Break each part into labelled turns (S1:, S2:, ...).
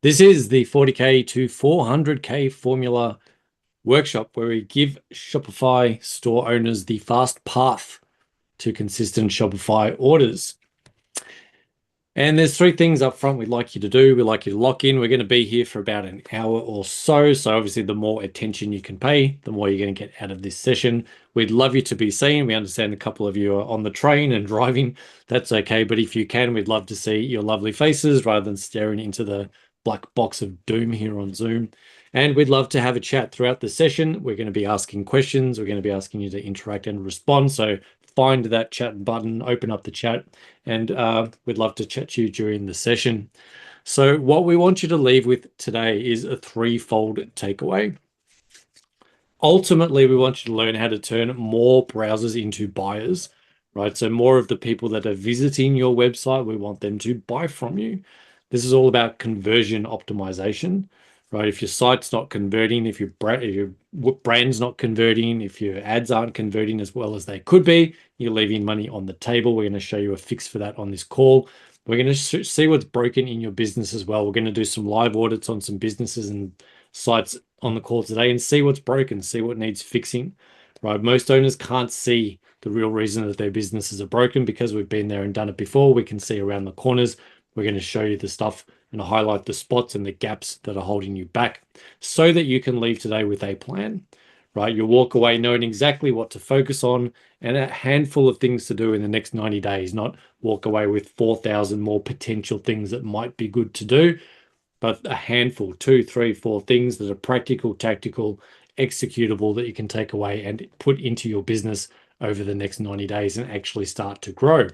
S1: This is the 40K to 400K formula workshop where we give Shopify store owners the fast path to consistent Shopify orders. And there's three things up front we'd like you to do. We'd like you to lock in. We're going to be here for about an hour or so. So obviously the more attention you can pay, the more you're going to get out of this session. We'd love you to be seen. We understand a couple of you are on the train and driving. That's okay. But if you can, we'd love to see your lovely faces rather than staring into the black box of doom here on Zoom. And we'd love to have a chat throughout the session. We're going to be asking questions. We're going to be asking you to interact and respond. So find that chat button, open up the chat, and we'd love to chat to you during the session. So what we want you to leave with today is a threefold takeaway. Ultimately, we want you to learn how to turn more browsers into buyers, right? So more of the people that are visiting your website, we want them to buy from you. This is all about conversion optimization, right? If your site's not converting, if your brand's not converting, if your ads aren't converting as well as they could be, you're leaving money on the table. We're going to show you a fix for that on this call. We're going to see what's broken in your business as well. We're going to do some live audits on some businesses and sites on the call today and see what's broken, see what needs fixing, right? Most owners can't see the real reason that their businesses are broken because we've been there and done it before. We can see around the corners. We're going to show you the stuff and highlight the spots and the gaps that are holding you back so that you can leave today with a plan, right? You'll walk away knowing exactly what to focus on and a handful of things to do in the next 90 days, not walk away with 4,000 more potential things that might be good to do, but a handful, 2, 3, 4 things that are practical, tactical, executable that you can take away and put into your business over the next 90 days and actually start to grow.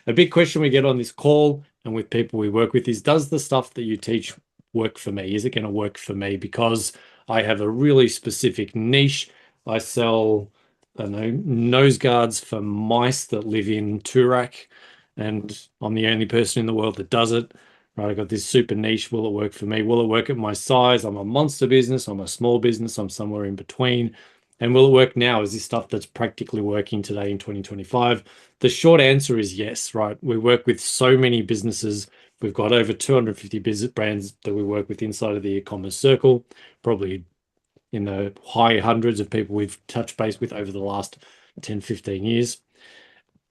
S1: A big question we get on this call and with people we work with is, does the stuff that you teach work for me? Is it going to work for me? Because I have a really specific niche. I sell, I don't know, nose guards for mice that live in Turak, and I'm the only person in the world that does it. Right, I got this super niche. Will it work for me? Will it work at my size? I'm a monster business. I'm a small business. I'm somewhere in between. And will it work now? Is this stuff that's practically working today in 2025? The short answer is yes, right? We work with so many businesses. We've got over 250 business brands that we work with inside of the e-commerce circle, probably in the high hundreds of people we've touched base with over the last 10, 15 years.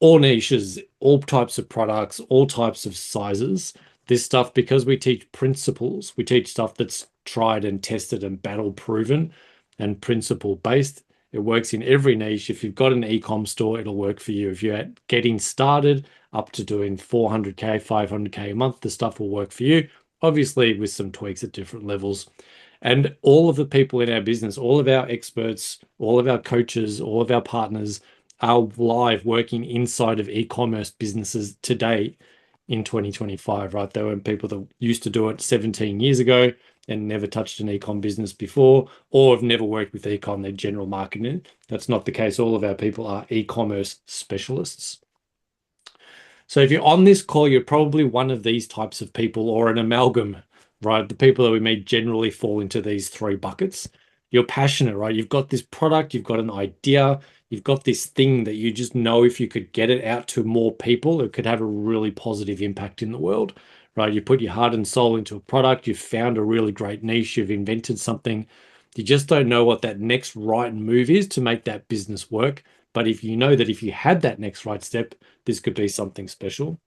S1: All niches, all types of products, all types of sizes. This stuff, because we teach principles, we teach stuff that's tried and tested and battle proven and principle based. It works in every niche. If you've got an e-com store, it'll work for you. If you're getting started up to doing 400K, 500K a month, the stuff will work for you, obviously with some tweaks at different levels. And all of the people in our business, all of our experts, all of our coaches, all of our partners are live working inside of e-commerce businesses today in 2025, right? There were people that used to do it 17 years ago and never touched an e-com business before, or have never worked with e-com, they're general marketing. That's not the case. All of our people are e-commerce specialists. So if you're on this call, you're probably one of these types of people or an amalgam, right? The people that we meet generally fall into these three buckets. You're passionate, right? You've got this product, you've got an idea, you've got this thing that you just know if you could get it out to more people, it could have a really positive impact in the world, right? You put your heart and soul into a product, you've found a really great niche, you've invented something. You just don't know what that next right move is to make that business work. But if you know that if you had that next right step, this could be something special.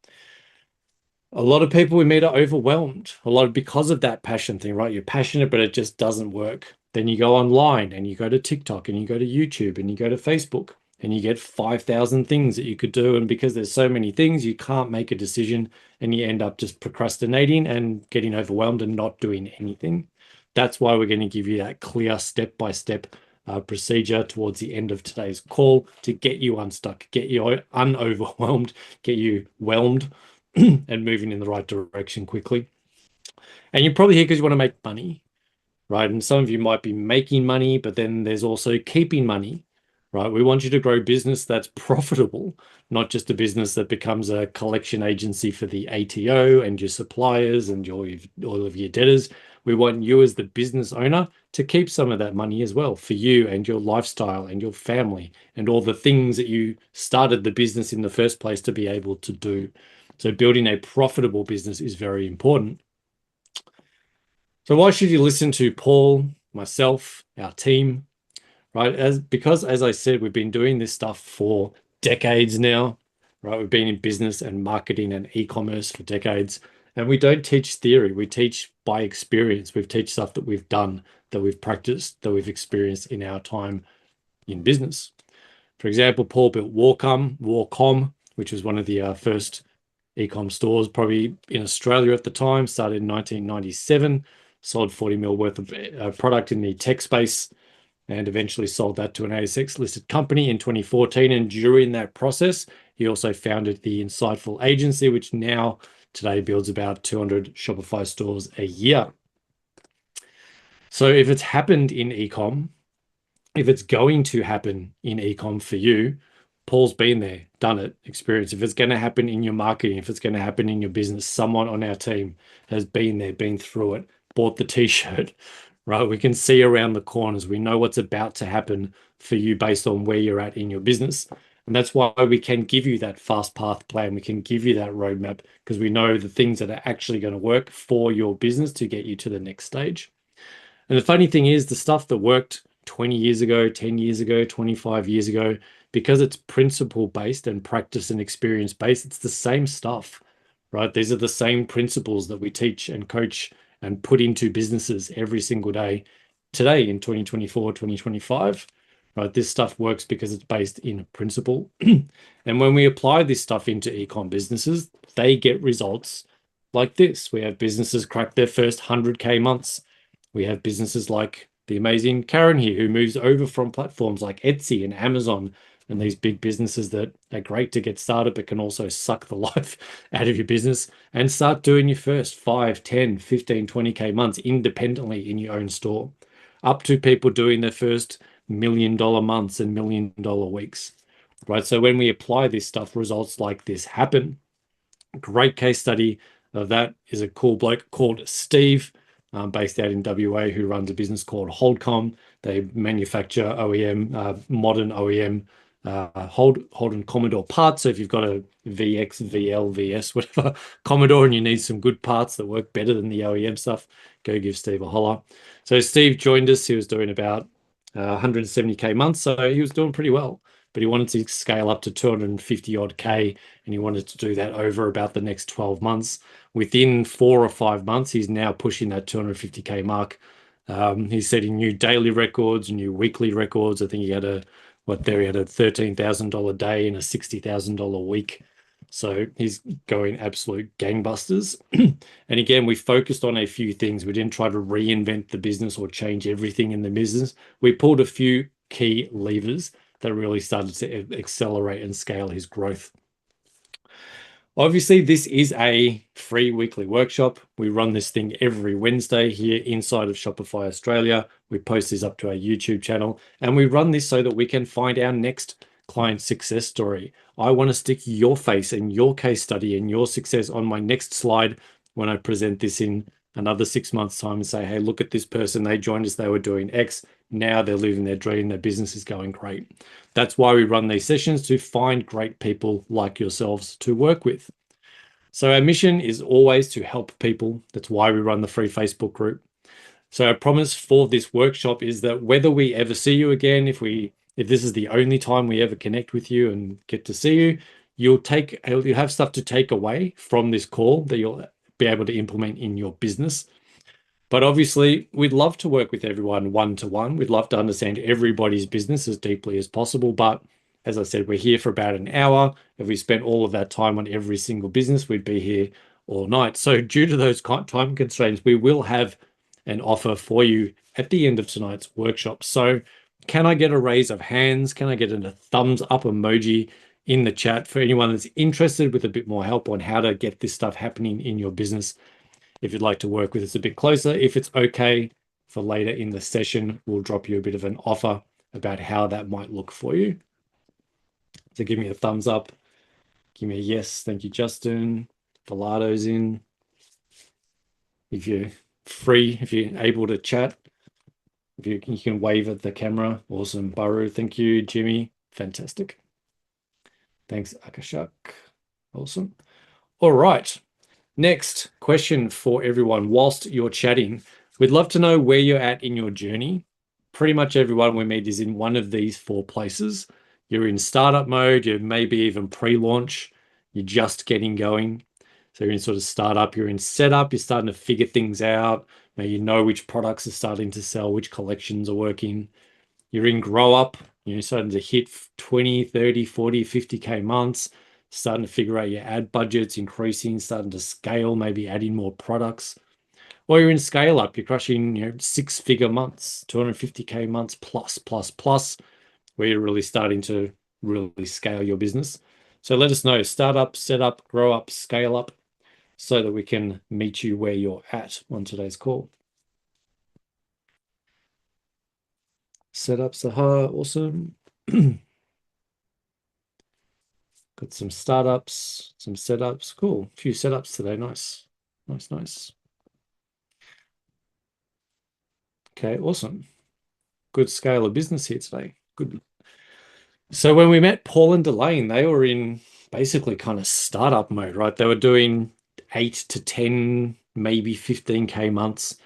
S1: A lot of people we meet are overwhelmed, because of that passion thing, right? You're passionate, but it just doesn't work. Then you go online and you go to TikTok and you go to YouTube and you go to Facebook and you get 5,000 things that you could do. And because there's so many things, you can't make a decision and you end up just procrastinating and getting overwhelmed and not doing anything. That's why we're going to give you that clear step-by-step procedure towards the end of today's call to get you unstuck, get you unoverwhelmed, get you whelmed and moving in the right direction quickly. And you're probably here because you want to make money, right? And some of you might be making money, but then there's also keeping money, right? We want you to grow business that's profitable, not just a business that becomes a collection agency for the ATO and your suppliers and all of your debtors. We want you as the business owner to keep some of that money as well for you and your lifestyle and your family and all the things that you started the business in the first place to be able to do. So building a profitable business is very important. So why should you listen to Paul, myself, our team, right? Because as I said, we've been doing this stuff for decades now, right? We've been in business and marketing and e-commerce for decades, and we don't teach theory. We teach by experience. We teach stuff that we've done, that we've practiced, that we've experienced in our time in business. For example, Paul built Warcom, which was one of the first e-com stores, probably in Australia at the time, started in 1997, sold 40 mil worth of product in the tech space, and eventually sold that to an ASX listed company in 2014. And during that process, he also founded the Insightful Agency, which now today builds about 200 Shopify stores a year. So if it's happened in ecom, if it's going to happen in ecom for you, Paul's been there, done it, experienced. If it's going to happen in your marketing, if it's going to happen in your business, someone on our team has been there, been through it, bought the t-shirt, right? We can see around the corners. We know what's about to happen for you based on where you're at in your business. And that's why we can give you that fast path plan. We can give you that roadmap because we know the things that are actually going to work for your business to get you to the next stage. And the funny thing is, the stuff that worked 20 years ago, 10 years ago, 25 years ago, because it's principle based and practice and experience based, it's the same stuff, right? These are the same principles that we teach and coach and put into businesses every single day today in 2024, 2025, right? This stuff works because it's based in principle. And when we apply this stuff into ecom businesses, they get results like this. We have businesses crack their first 100K months. We have businesses like the amazing Karen here, who moves over from platforms like Etsy and Amazon and these big businesses that are great to get started, but can also suck the life out of your business, and start doing your first 5, 10, 15, 20K months independently in your own store, up to people doing their first $1 million months and $1 million weeks, right? So when we apply this stuff, results like this happen. Great case study of that is a cool bloke called Steve, based out in WA, who runs a business called Holdcom. They manufacture OEM, modern OEM Holden Commodore parts. So if you've got a VX, VL, VS, whatever Commodore, and you need some good parts that work better than the OEM stuff, go give Steve a holler. So Steve joined us. He was doing about 170K months, so he was doing pretty well. But he wanted to scale up to 250 odd K, and he wanted to do that over about the next 12 months. Within 4 or 5 months, he's now pushing that 250K mark. He's setting new daily records, new weekly records. I think he had a $13,000 day and a $60,000 week. So he's going absolute gangbusters. And again, we focused on a few things. We didn't try to reinvent the business or change everything in the business. We pulled a few key levers that really started to accelerate and scale his growth. Obviously, this is a free weekly workshop. We run this thing every Wednesday here inside of Shopify Australia. We post this up to our YouTube channel, and we run this so that we can find our next client success story. I want to stick your face and your case study and your success on my next slide when I present this in another 6 months' time and say, hey, look at this person. They joined us. They were doing X. Now they're living their dream. Their business is going great. That's why we run these sessions, to find great people like yourselves to work with. So our mission is always to help people. That's why we run the free Facebook group. So our promise for this workshop is that whether we ever see you again, if this is the only time we ever connect with you and get to see you, you'll have stuff to take away from this call that you'll be able to implement in your business. But obviously, we'd love to work with everyone one-to-one. We'd love to understand everybody's business as deeply as possible. But as I said, we're here for about an hour. If we spent all of that time on every single business, we'd be here all night. So due to those time constraints, we will have an offer for you at the end of tonight's workshop. So can I get a raise of hands? Can I get a thumbs up emoji in the chat for anyone that's interested with a bit more help on how to get this stuff happening in your business? If you'd like to work with us a bit closer, if it's okay for later in the session, we'll drop you a bit of an offer about how that might look for you. So give me a thumbs up. Give me a yes. Thank you, Justin. Velado's in. If you're free, if you're able to chat, if you can wave at the camera. Awesome. Baru, thank you. Jimmy, fantastic. Thanks, Akashak. Awesome. All right. Next question for everyone. Whilst you're chatting, We'd love to know where you're at in your journey. Pretty much everyone we meet is in one of these four places. You're in startup mode, you're maybe even pre-launch, you're just getting going. So you're in sort of startup, you're in setup, you're starting to figure things out. Now you know which products are starting to sell, which collections are working. You're in grow up, you're starting to hit 20, 30, 40, 50K months, starting to figure out your ad budgets, increasing, starting to scale, maybe adding more products. Or you're in scale up, you're crushing, 6-figure months, 250K months plus, plus, plus, where you're really starting to really scale your business. So let us know, startup, setup, grow up, scale up, so that we can meet you where you're at on today's call. Setups are awesome. Got some startups, some setups. Cool. A few setups today. Nice. Nice, nice. Okay, awesome. Good scale of business here today. Good. So when we met Paul and Delane, they were in basically kind of startup mode, right? They were doing 8 to 10, maybe 15K months.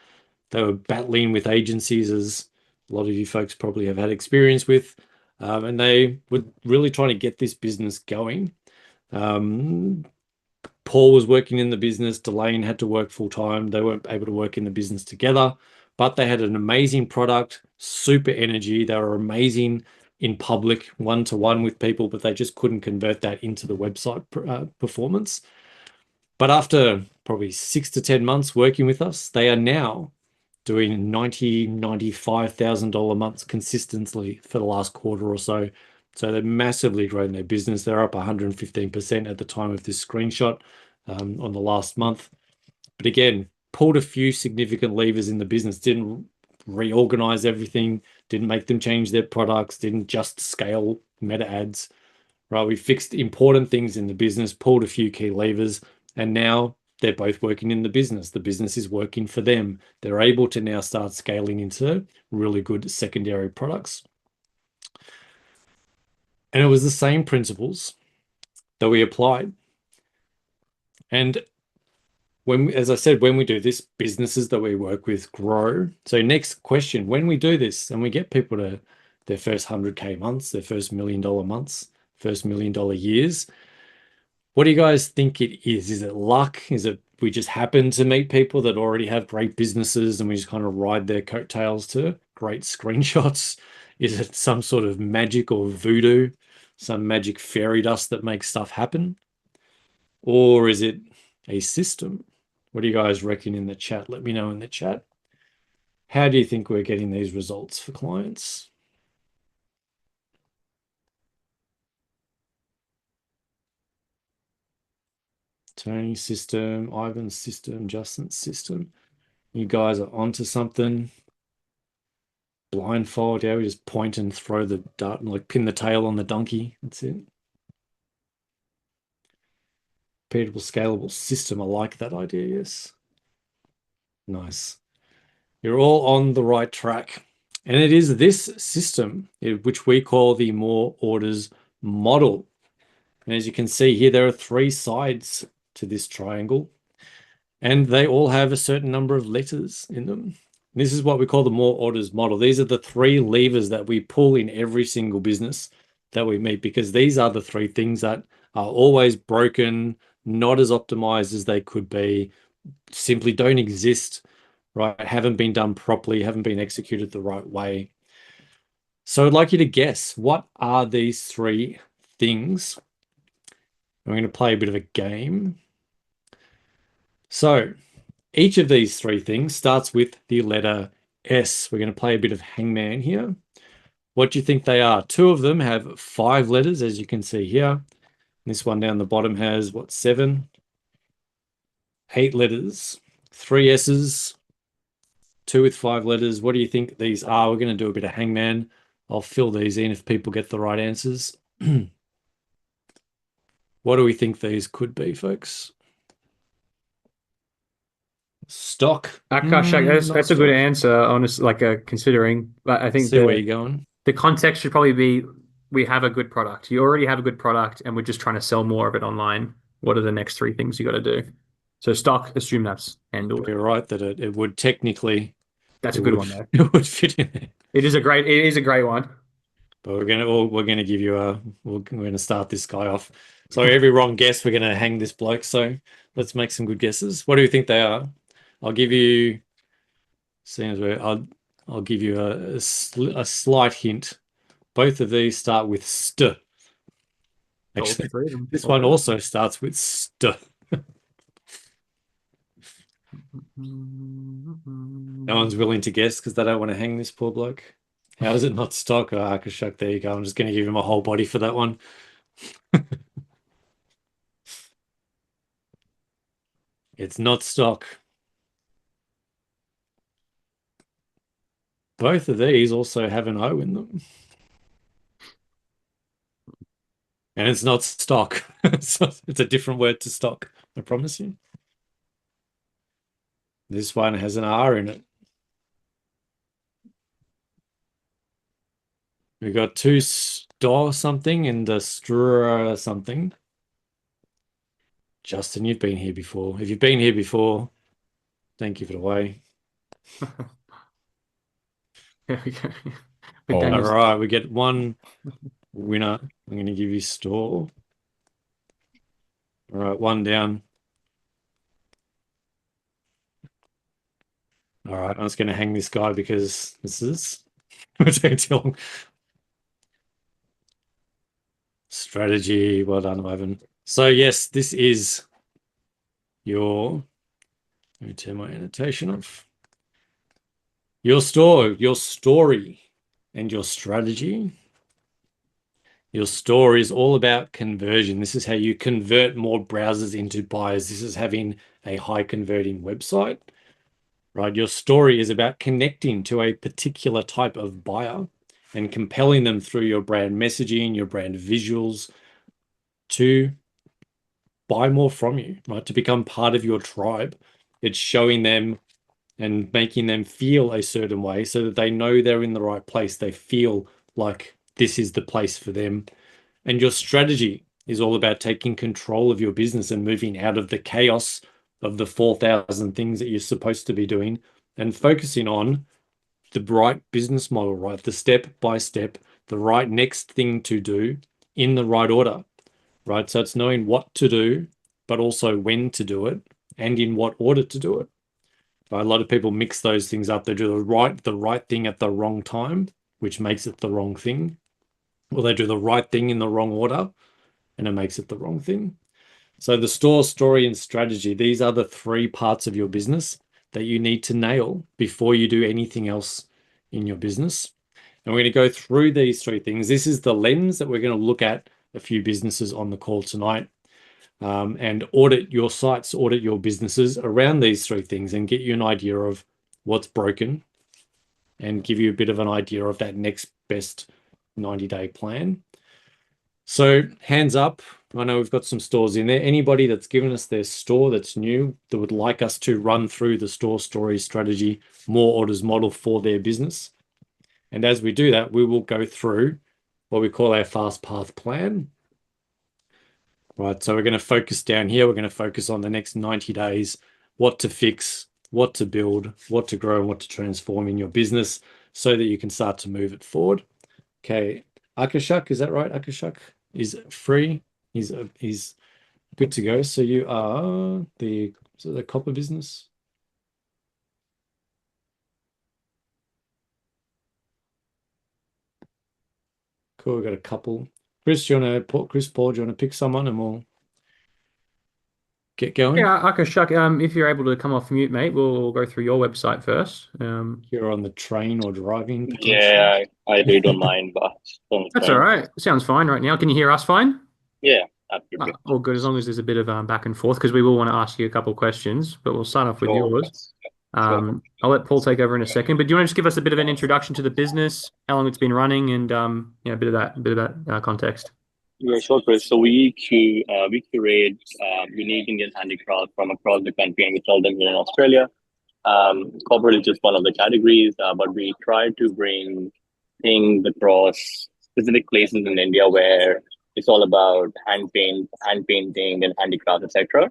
S1: They were battling with agencies, as a lot of you folks probably have had experience with. And they were really trying to get this business going. Paul was working in the business. Delane had to work full time. They weren't able to work in the business together, but they had an amazing product, super energy. They were amazing in public, one-to-one with people, but they just couldn't convert that into the website performance. But after probably 6 to 10 months working with us, they are now doing $90,000, $95,000 months consistently for the last quarter or so. So they're massively growing their business. They're up 115% at the time of this screenshot on the last month. But again, pulled a few significant levers in the business, didn't reorganize everything, didn't make them change their products, didn't just scale meta ads, right? We fixed important things in the business, pulled a few key levers, and now they're both working in the business. The business is working for them. They're able to now start scaling into really good secondary products. And it was the same principles that we applied. And as I said, when we do this, businesses that we work with grow. So next question, when we do this and we get people to their first 100K months, their first $1 million months, first $1 million years, what do you guys think it is? Is it luck? Is it we just happen to meet people that already have great businesses and we just kind of ride their coattails to great screenshots? Is it some sort of magic or voodoo, some magic fairy dust that makes stuff happen? Or is it a system? What do you guys reckon in the chat? Let me know in the chat. How do you think we're getting these results for clients? Tony's system, Ivan's system, Justin's system. You guys are onto something. Blindfold, yeah, we just point and throw the dart and like pin the tail on the donkey. That's it. Repeatable, scalable system. I like that idea, yes. Nice. You're all on the right track. And it is this system, which we call the more orders model. And as you can see here, there are 3 sides to this triangle, and they all have a certain number of letters in them. This is what we call the more orders model. These are the 3 levers that we pull in every single business that we meet, because these are the 3 things that are always broken, not as optimized as they could be, simply don't exist, right? Haven't been done properly, haven't been executed the right way. So I'd like you to guess, what are these 3 things? I'm going to play a bit of a game. So each of these 3 things starts with the letter S. We're going to play a bit of hangman here. What do you think they are? 2 of them have 5 letters, as you can see here. This one down the bottom has, 7? 8 letters, 3 S's, 2 with 5 letters. What do you think these are? We're going to do a bit of hangman. I'll fill these in if people get the right answers. What do we think these could be, folks? Stock.
S2: Akash, that's a good
S1: stock.
S2: answer, honestly, like considering. But I think
S1: See where you're going.
S2: the context should probably be we have a good product. You already have a good product, and we're just trying to sell more of it online. What are the next 3 things you got to do? So stock, assume that's handled.
S1: You're right that it would technically
S2: That's
S1: It
S2: a good
S1: would
S2: one though.
S1: it would fit in there.
S2: It is a great one.
S1: But we're gonna give you we're gonna start this guy off. So every wrong guess, we're gonna hang this bloke. So let's make some good guesses. What do you think they are? I'll give you, seeing as we're, I'll give you a slight hint. Both of these start with st.
S2: All
S1: Actually,
S2: three of them.
S1: this
S2: All
S1: one
S2: three of
S1: also starts with st. No
S2: them.
S1: one's willing to guess because they don't want to hang this poor bloke. How is it not stock? Oh, Akashak, there you go. I'm just going to give him a whole body for that one. It's not stock. Both of these also have an O in them. And it's not stock. So it's a different word to stock, I promise you. This one has an R in it. We got two store something and the stra something. Justin, you've been here before. If you've been here before, don't give it away.
S2: There we go. With
S1: All
S2: Daniel's.
S1: right, we get one winner. I'm going to give you store. All right, one down. All right, I'm just going to hang this guy because this is taking too long. Strategy. Well done, Ivan. So yes, this is your. Let me turn my annotation off. Your store, your story, and your strategy. Your store is all about conversion. This is how you convert more browsers into buyers. This is having a high converting website, right? Your story is about connecting to a particular type of buyer and compelling them through your brand messaging, your brand visuals to buy more from you, right? To become part of your tribe. It's showing them and making them feel a certain way so that they know they're in the right place. They feel like this is the place for them. And your strategy is all about taking control of your business and moving out of the chaos of the 4,000 things that you're supposed to be doing and focusing on the right business model, right? The step by step, the right next thing to do in the right order, right? So it's knowing what to do, but also when to do it and in what order to do it. Right? A lot of people mix those things up. They do the right thing at the wrong time, which makes it the wrong thing, or they do the right thing in the wrong order, and it makes it the wrong thing. So the store, story, and strategy, these are the three parts of your business that you need to nail before you do anything else in your business. And we're going to go through these three things. This is the lens that we're going to look at a few businesses on the call tonight, and audit your sites, audit your businesses around these three things and get you an idea of what's broken and give you a bit of an idea of that next best 90-day plan. So hands up. I know we've got some stores in there. Anybody that's given us their store that's new that would like us to run through the store story strategy, more orders model for their business. And as we do that, we will go through what we call our fast path plan. Right, so we're going to focus down here. We're going to focus on the next 90 days, what to fix, what to build, what to grow, and what to transform in your business so that you can start to move it forward. Okay, Akashak, is that right? Akashak is free. He's good to go. So you are the copper business. Cool. We've got a couple. Chris, Paul, do you want to pick someone and we'll get going?
S2: Yeah, Akashak, if you're able to come off mute, mate, we'll go through your website first.
S1: You're on the train or driving potentially.
S3: Yeah, I really don't mind, but don't
S2: That's all
S3: fine.
S2: right. Sounds fine right now. Can you hear us fine?
S3: Yeah, absolutely.
S2: All good, as long as there's a bit of back and forth, because we will want to ask you a couple of questions, but we'll start off with
S3: Sure.
S2: yours.
S3: Sure.
S2: I'll let Paul take over in a second, but do you want to just give us a bit of an introduction to the business, how long it's been running, and a bit of that context?
S3: Yeah, sure, Chris. So we curate unique Indian handicrafts from across the country, and we sell them here in Australia. Corporate is just one of the categories, but we try to bring things across specific places in India where it's all about hand painting, and handicraft, etc.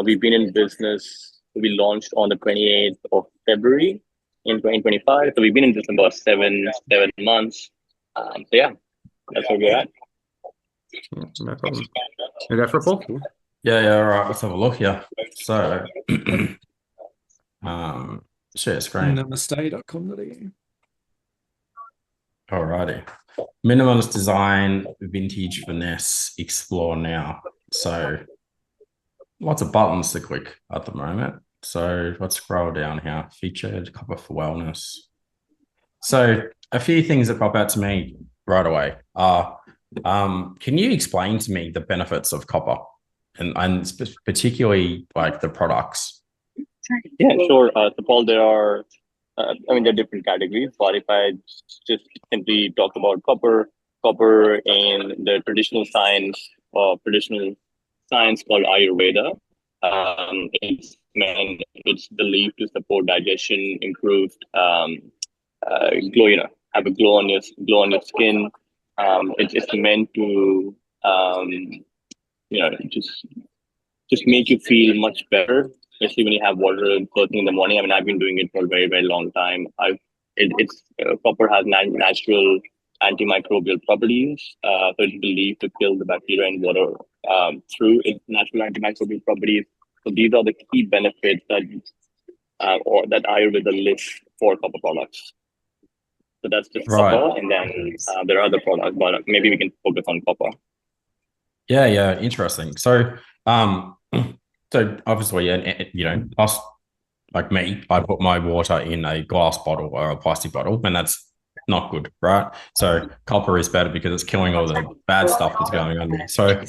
S3: We've been in business. We launched on the 28th of February. in 2025. So we've been in this about seven months. So yeah, that's where we're at.
S2: Yeah, no problem. You go for it, Paul?
S1: Cool.
S4: Yeah, all right. Let's have a look here. So, share screen.
S1: Namaste.com.au.
S4: Alrighty. Minimalist design, vintage finesse, explore now. So, lots of buttons to click at the moment. So, let's scroll down here. Featured, copper for wellness. So, a few things that pop out to me right away are, can you explain to me the benefits of copper and particularly like the products?
S3: Yeah, sure. So Paul, there are different categories, but if I just simply talk about copper in the traditional science called Ayurveda, it's believed to support digestion, improved glow, have a glow on your skin. It's meant to just make you feel much better, especially when you have water first thing in the morning. I mean, I've been doing it for a very, very long time. Copper has natural antimicrobial properties, so it's believed to kill the bacteria in water through its natural antimicrobial properties. So these are the key benefits that Ayurveda lists for copper products. So that's just
S4: Right.
S3: copper, and then there are other products, but maybe we can focus on copper.
S4: Yeah, interesting. So, so obviously, and us, like me, I put my water in a glass bottle or a plastic bottle, and that's not good, right? So copper is better because it's killing all the bad stuff that's going on there. So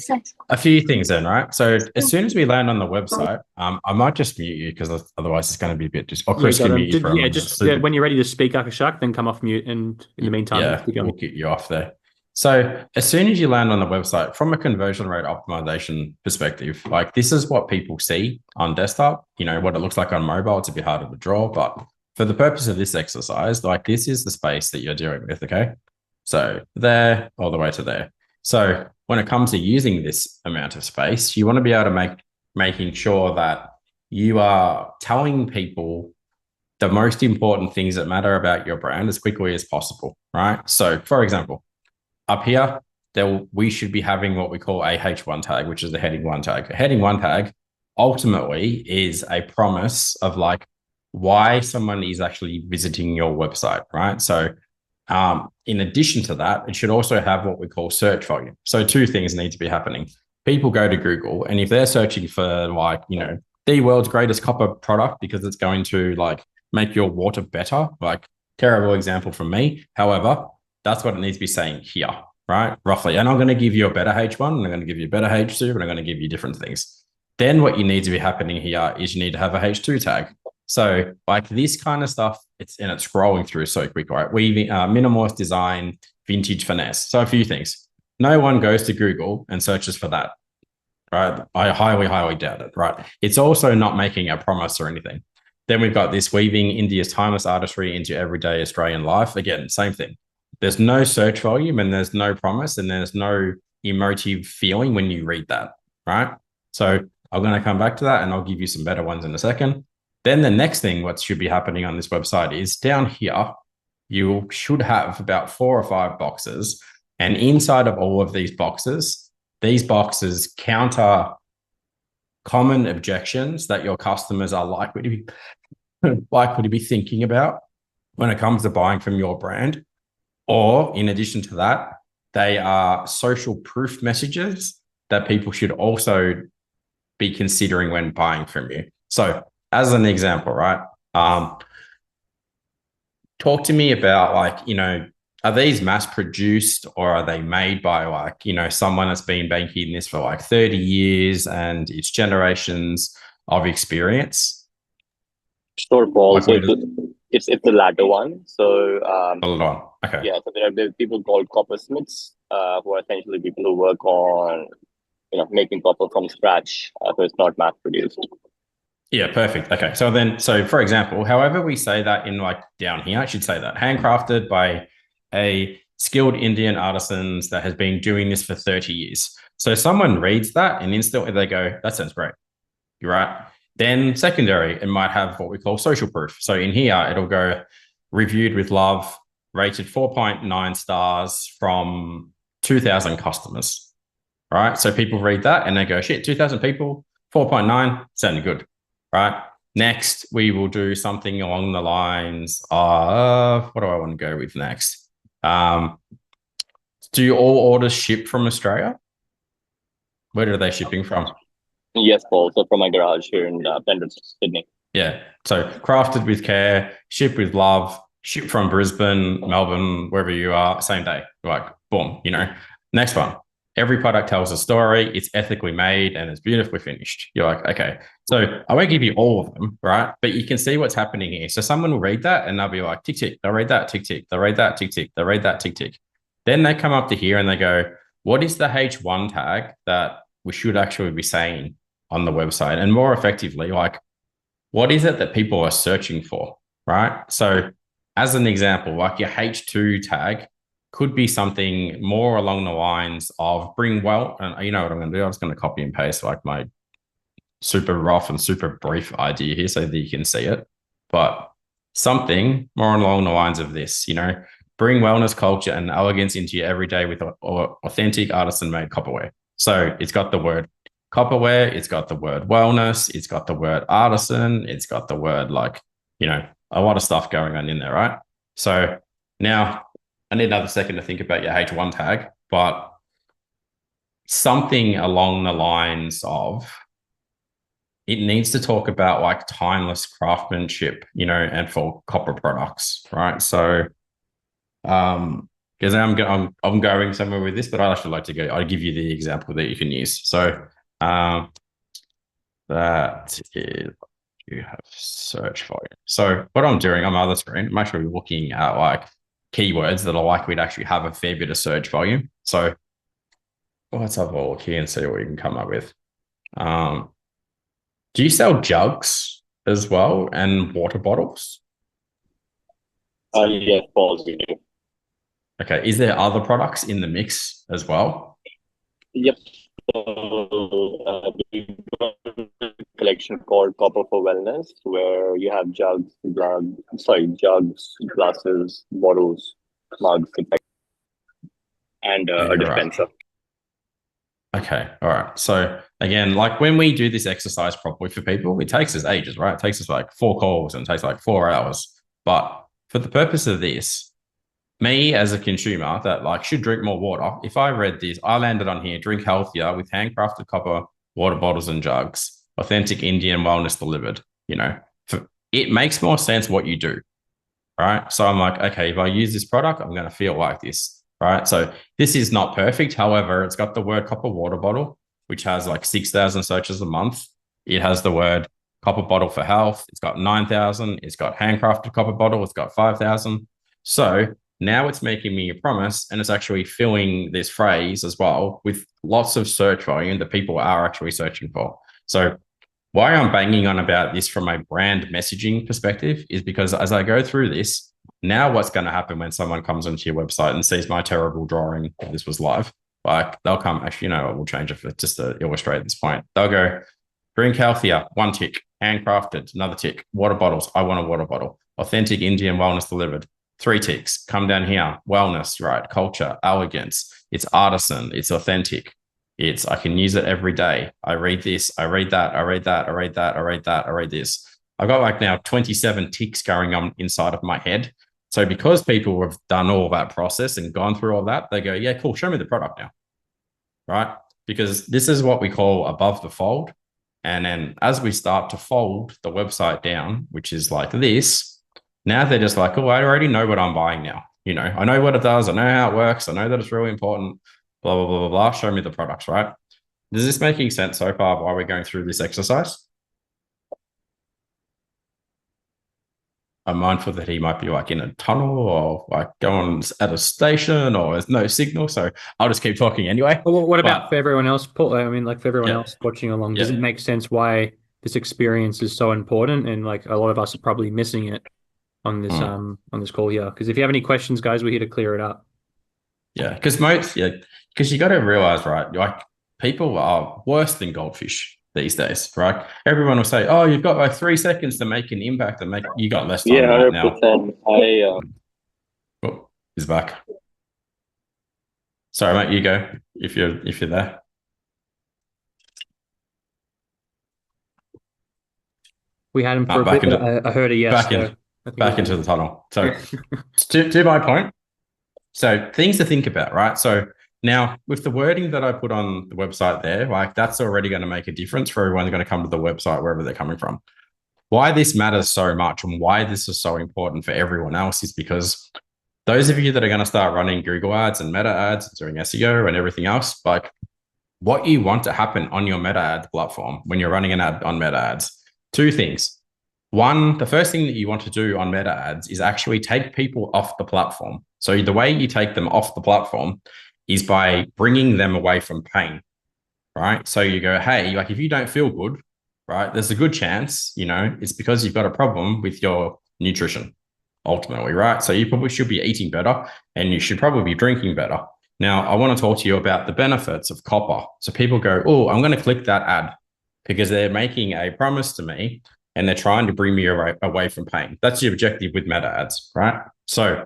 S4: a few things then, right? So as soon as we land on the website, I might just mute you because otherwise it's going to be a bit or Chris can mute you for a moment.
S2: When you're ready to speak, Akashak, then come off mute, and in the meantime,
S4: we'll get you off there. So as soon as you land on the website, from a conversion rate optimization perspective, like this is what people see on desktop, what it looks like on mobile. It's a bit harder to draw, but for the purpose of this exercise, like this is the space that you're dealing with, okay? So there, all the way to there. So when it comes to using this amount of space, you want to be able to making sure that you are telling people the most important things that matter about your brand as quickly as possible, right? So for example, up here, we should be having what we call a H1 tag, which is the heading 1 tag. A heading 1 tag ultimately is a promise of like why someone is actually visiting your website, right? So in addition to that, it should also have what we call search volume. So two things need to be happening. People go to Google, and if they're searching for like, the world's greatest copper product because it's going to like make your water better, like terrible example from me. However, that's what it needs to be saying here, right? Roughly. And I'm going to give you a better H1, and I'm going to give you a better H2, and I'm going to give you different things. Then what you need to be happening here is you need to have a H2 tag. So like this kind of stuff, it's scrolling through so quick, right? Minimalist design, vintage finesse. So a few things. No one goes to Google and searches for that, right? I highly, highly doubt it, right? It's also not making a promise or anything. Then we've got this weaving India's timeless artistry into everyday Australian life. Again, same thing. There's no search volume, and there's no promise, and there's no emotive feeling when you read that, right? So I'm going to come back to that, and I'll give you some better ones in a second. Then the next thing what should be happening on this website is down here, you should have about 4 or 5 boxes. And inside of all of these boxes counter common objections that your customers are likely to be thinking about when it comes to buying from your brand. Or in addition to that, they are social proof messages that people should also be considering when buying from you. So as an example, right? Talk to me about like, are these mass produced or are they made by like, someone that's been banking this for like 30 years and it's generations of experience?
S3: Sure, Paul. So it's the latter one. So
S4: okay.
S3: Yeah, so there are people called coppersmiths, who are essentially people who work on making copper from scratch. So it's not mass produced.
S4: Yeah, perfect. Okay. So for example, however we say that in like down here, I should say that handcrafted by a skilled Indian artisans that has been doing this for 30 years. So someone reads that and instantly they go, that sounds great. You're right. Then secondary, it might have what we call social proof. So in here, it'll go reviewed with love, rated 4.9 stars from 2,000 customers, right? So people read that and they go, shit, 2,000 people, 4.9, sounding good, right? Next, we will do something along the lines of, what do I want to go with next? Do all orders ship from Australia? Where are they shipping from?
S3: Yes, Paul. So from my garage here in Penrith, Sydney.
S4: Yeah. So crafted with care, shipped with love, shipped from Brisbane, Melbourne, wherever you are, same day. Like, boom, Next one. Every product tells a story. It's ethically made and it's beautifully finished. You're like, okay. So I won't give you all of them, right? But you can see what's happening here. So someone will read that and they'll be like, tick, tick. They'll read that, tick, tick. They'll read that, tick, tick. They'll read that, tick, tick. Then they come up to here and they go, what is the H1 tag that we should actually be saying on the website? And more effectively, like, what is it that people are searching for, right? So as an example, like your H2 tag could be something more along the lines of bring well, and you know what I'm going to do? I'm just going to copy and paste like my super rough and super brief idea here so that you can see it. But something more along the lines of this, bring wellness, culture, and elegance into your everyday with authentic artisan-made copperware. So it's got the word copperware, it's got the word wellness, it's got the word artisan, it's got the word a lot of stuff going on in there, right? So now I need another second to think about your H1 tag, but something along the lines of it needs to talk about like timeless craftsmanship, and for copper products, right? So, because I'm going somewhere with this, but I'd actually like to go. I'll give you the example that you can use. So, that is you have search volume. So what I'm doing on my other screen, I'm actually looking at like keywords that are likely to actually have a fair bit of search volume. So let's have a look here and see what we can come up with. Do you sell jugs as well and water bottles?
S3: Yes, Paul, we do.
S4: Okay. Is there other products in the mix as well?
S3: Yep. So, we've got a collection called Copper for Wellness, where you have jugs, glasses, bottles, mugs, and a dispenser.
S4: Right. Okay. All right. So again, like when we do this exercise properly for people, it takes us ages, right? It takes us like 4 calls and it takes like 4 hours. But for the purpose of this, me as a consumer that like should drink more water, if I read this, I landed on here, drink healthier with handcrafted copper water bottles and jugs, authentic Indian wellness delivered, it makes more sense what you do, right? So I'm like, okay, if I use this product, I'm going to feel like this, right? So this is not perfect. However, it's got the word copper water bottle, which has like 6,000 searches a month. It has the word copper bottle for health. It's got 9,000. It's got handcrafted copper bottle. It's got 5,000. So now it's making me a promise and it's actually filling this phrase as well with lots of search volume that people are actually searching for. So why I'm banging on about this from a brand messaging perspective is because as I go through this, now what's going to happen when someone comes onto your website and sees my terrible drawing, this was live, like they'll come, actually, we'll change it for just to illustrate this point. They'll go, drink healthier, 1 tick, handcrafted, another tick, water bottles, I want a water bottle, authentic Indian wellness delivered, 3 ticks, come down here, wellness, right, culture, elegance, it's artisan, it's authentic, I can use it every day. I read this, I read that, I read that, I read that, I read that, I read this. I've got like now 27 ticks going on inside of my head. So because people have done all that process and gone through all that, they go, yeah, cool, show me the product now, right? Because this is what we call above the fold. And then as we start to fold the website down, which is like this, now they're just like, oh, I already know what I'm buying now. I know what it does. I know how it works. I know that it's really important. Blah, blah, blah, blah, blah. Show me the products, right? Is this making sense so far while we're going through this exercise? I'm mindful that he might be like in a tunnel or like going at a station or there's no signal. So I'll just keep talking anyway.
S2: Well, what about for everyone else, Paul? I mean, like for everyone else watching along, does it make sense why this experience is so important? And like a lot of us are probably missing it on this call here. Because if you have any questions, guys, we're here to clear it up.
S4: Yeah, because you got to realize, right? Like people are worse than goldfish. these days, right? Everyone will say, "Oh, you've got like 3 seconds to make an impact," and you got less time
S3: Yeah,
S4: than that now.
S3: 100%.
S4: Oh, he's back. Sorry, mate. You go if you're there.
S2: We had him for a bit, but I heard a yes.
S4: Back into the tunnel. So to my point, so things to think about, right? So now with the wording that I put on the website there, like that's already going to make a difference for everyone going to come to the website wherever they're coming from. Why this matters so much and why this is so important for everyone else is because those of you that are going to start running Google ads and meta ads, doing SEO and everything else, like what you want to happen on your meta ad platform when you're running an ad on meta ads, 2 things. One, the first thing that you want to do on meta ads is actually take people off the platform. So the way you take them off the platform is by bringing them away from pain, right? So you go, hey, like if you don't feel good, right, there's a good chance, it's because you've got a problem with your nutrition ultimately, right? So you probably should be eating better and you should probably be drinking better. Now, I want to talk to you about the benefits of copper. So people go, oh, I'm going to click that ad because they're making a promise to me and they're trying to bring me away from pain. That's the objective with meta ads, right? So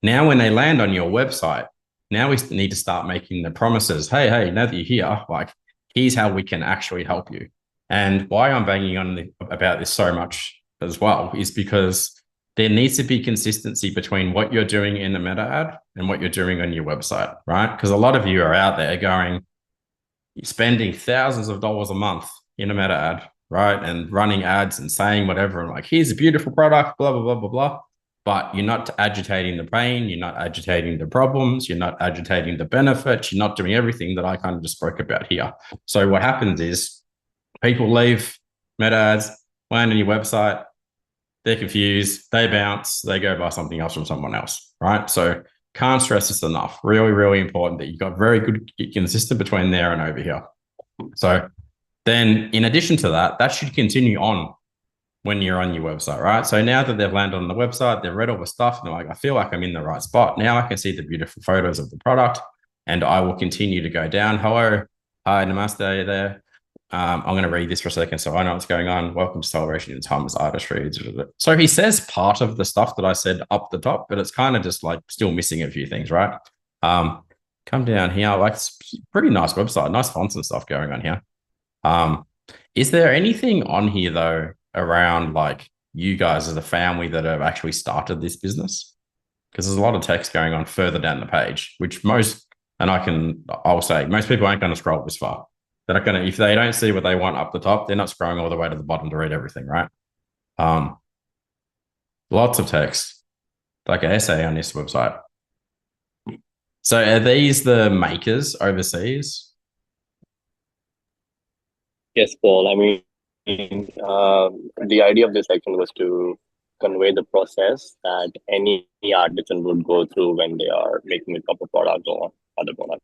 S4: now when they land on your website, now we need to start making the promises. Hey, now that you're here, like, here's how we can actually help you. And why I'm banging on about this so much as well is because there needs to be consistency between what you're doing in a meta ad and what you're doing on your website, right? Because a lot of you are out there going, you're spending thousands of dollars a month in a meta ad, right? And running ads and saying whatever, and like, here's a beautiful product, blah, blah, blah, blah, blah. But you're not agitating the pain, you're not agitating the problems, you're not agitating the benefits, you're not doing everything that I kind of just spoke about here. So what happens is people leave meta ads, land on your website, they're confused, they bounce, they go buy something else from someone else, right? So can't stress this enough. Really, really important that you've got very good consistent between there and over here. So then in addition to that, that should continue on when you're on your website, right? So now that they've landed on the website, they've read all the stuff and they're like, I feel like I'm in the right spot. Now I can see the beautiful photos of the product and I will continue to go down. Hello, hi, namaste there. I'm going to read this for a second so I know what's going on. Welcome to Celebration in Timeless Artistry. So he says part of the stuff that I said up the top, but it's kind of just like still missing a few things, right? Come down here. Like, it's pretty nice website, nice fonts and stuff going on here. Is there anything on here though around like you guys as a family that have actually started this business? Because there's a lot of text going on further down the page, which I'll say most people aren't going to scroll this far. They're not going to, if they don't see what they want up the top, they're not scrolling all the way to the bottom to read everything, right? Lots of text, like an essay on this website. So are these the makers overseas?
S3: Yes, Paul. I mean, the idea of this section was to convey the process that any artisan would go through when they are making a couple products or other products.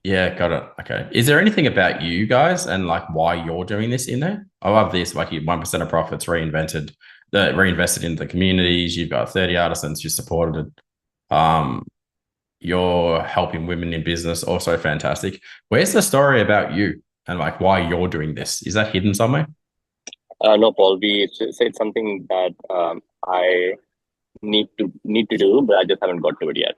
S4: Yeah, got it. Okay. Is there anything about you guys and like why you're doing this in there? I love this. Like, 1% of profits reinvested into the communities. You've got 30 artisans you supported. You're helping women in business. Also fantastic. Where's the story about you and like why you're doing this? Is that hidden somewhere?
S3: No, Paul. We said something that I need to do, but I just haven't got to it yet.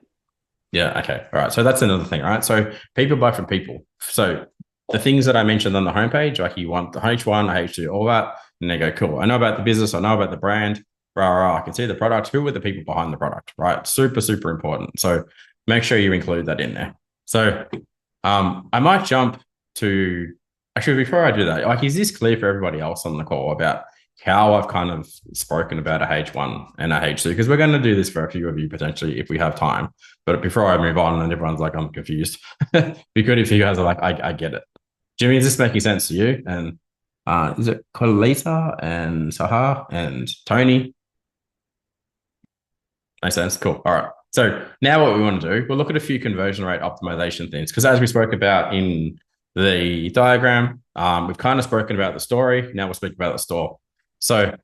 S4: Yeah. Okay. All right. So that's another thing, right? So people buy from people. So the things that I mentioned on the homepage, like you want the H1, H2, all that, and they go, cool. I know about the business. I know about the brand. I can see the product. Who are the people behind the product, right? Super, super important. So make sure you include that in there. So I might jump to, actually, before I do that, like, is this clear for everybody else on the call about how I've kind of spoken about a H1 and a H2? Because we're going to do this for a few of you potentially if we have time. But before I move on and everyone's like, I'm confused, be good if you guys are like, I get it. Jimmy, is this making sense to you? And is it Colita and Sahar and Tony? Makes sense. Cool. All right. So now what we want to do, we'll look at a few conversion rate optimization things. Because as we spoke about in the diagram, we've kind of spoken about the story. Now we'll speak about the store. So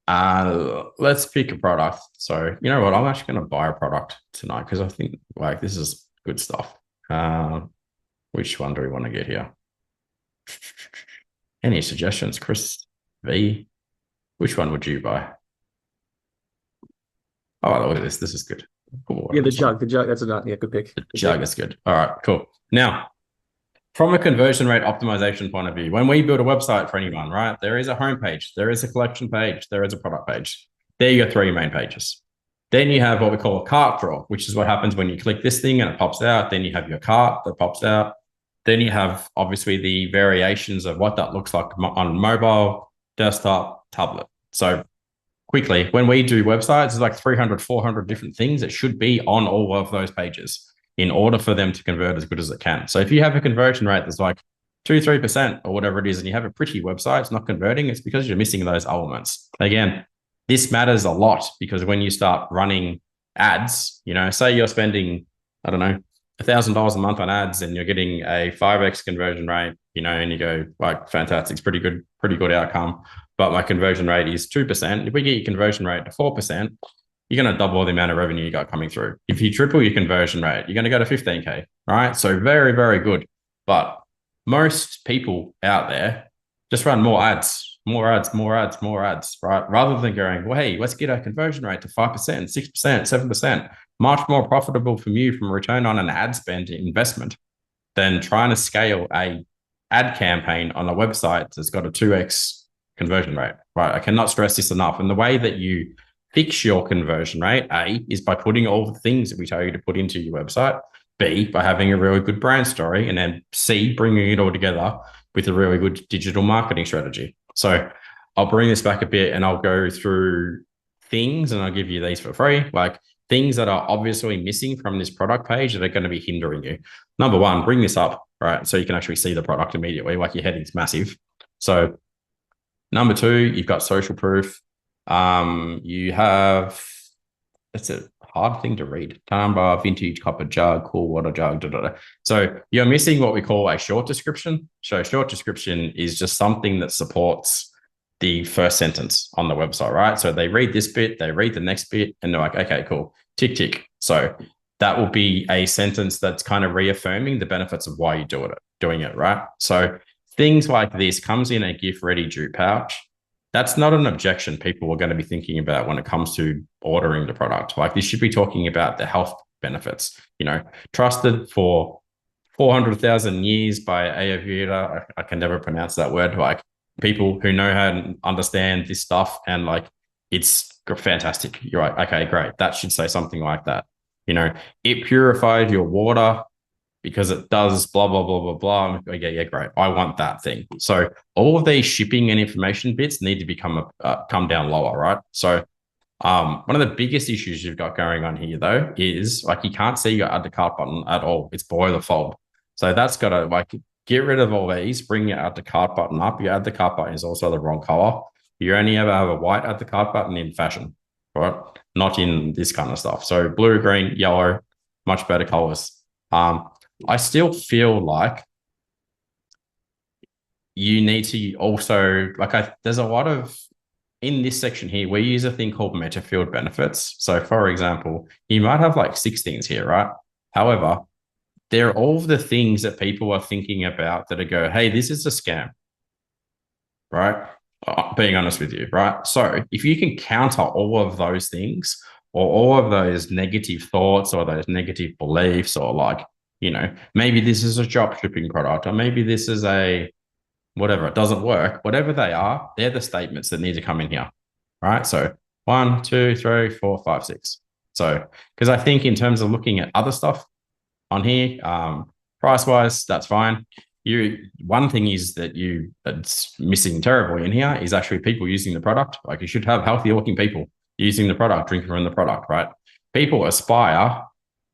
S4: let's pick a product. So you know what? I'm actually going to buy a product tonight because I think like this is good stuff. Which one do we want to get here? Any suggestions, Chris V? Which one would you buy? Oh, look at this. This is good.
S2: Yeah, the jug. That's a good pick.
S4: The jug is good. All right, cool. Now, from a conversion rate optimization point of view, when we build a website for anyone, right, there is a homepage, there is a collection page, there is a product page. There are your 3 main pages. Then you have what we call a cart drawer, which is what happens when you click this thing and it pops out. Then you have your cart that pops out. Then you have obviously the variations of what that looks like on mobile, desktop, tablet. So quickly, when we do websites, there's like 300, 400 different things that should be on all of those pages in order for them to convert as good as it can. So if you have a conversion rate that's like 2-3% or whatever it is, and you have a pretty website, it's not converting, it's because you're missing those elements. Again, this matters a lot because when you start running ads, say you're spending, I don't know, $1,000 a month on ads and you're getting a 5x conversion rate, and you go like, fantastic, it's pretty good outcome. But my conversion rate is 2%. If we get your conversion rate to 4%, you're going to double the amount of revenue you got coming through. If you triple your conversion rate, you're going to go to 15K, right? So very, very good. But most people out there just run more ads, right? Rather than going, well, hey, let's get our conversion rate to 5%, 6%, 7%. Much more profitable from you from a return on an ad spend investment than trying to scale a ad campaign on a website that's got a 2x conversion rate, right? I cannot stress this enough. And the way that you fix your conversion rate, A, is by putting all the things that we tell you to put into your website. B, by having a really good brand story. And then C, bringing it all together with a really good digital marketing strategy. So I'll bring this back a bit and I'll go through things and I'll give you these for free, like things that are obviously missing from this product page that are going to be hindering you. Number one, bring this up, right? So you can actually see the product immediately, like your heading's massive. So number 2, you've got social proof. You have, it's a hard thing to read. Timber, vintage copper jug, cool water jug, So you're missing what we call a short description. So short description is just something that supports the first sentence on the website, right? So they read this bit, they read the next bit, and they're like, okay, cool, tick, tick. So that will be a sentence that's kind of reaffirming the benefits of why you're doing it, right? So things like this comes in a gift-ready jute pouch. That's not an objection people are going to be thinking about when it comes to ordering the product. Like this should be talking about the health benefits, trusted for 400,000 years by Ayurveda. I can never pronounce that word. Like people who know how to understand this stuff and like, it's fantastic. You're right. Okay, great. That should say something like that. It purified your water because it does blah, blah, blah, blah, blah. Yeah, great. I want that thing. So all of these shipping and information bits need to come down lower, right? So one of the biggest issues you've got going on here, though, is like you can't see your add to cart button at all. It's below the fold. So that's got to like get rid of all these, bring your add to cart button up. Your add to cart button is also the wrong color. You only ever have a white add to cart button in fashion, right? Not in this kind of stuff. So blue, green, yellow, much better colors. I still feel like you need to also, there's a lot of, in this section here, we use a thing called meta field benefits. So for example, you might have like 6 things here, right? However, they're all the things that people are thinking about that go, hey, this is a scam, right? Being honest with you, right? So if you can counter all of those things or all of those negative thoughts or those negative beliefs or like, maybe this is a drop shipping product, or maybe this is a whatever, it doesn't work. Whatever they are, they're the statements that need to come in here, right? So 1, 2, 3, 4, 5, 6. So, because I think in terms of looking at other stuff on here, price-wise, that's fine. One thing is that's missing terribly in here is actually people using the product. Like you should have healthy looking people using the product, drinking from the product, right? People aspire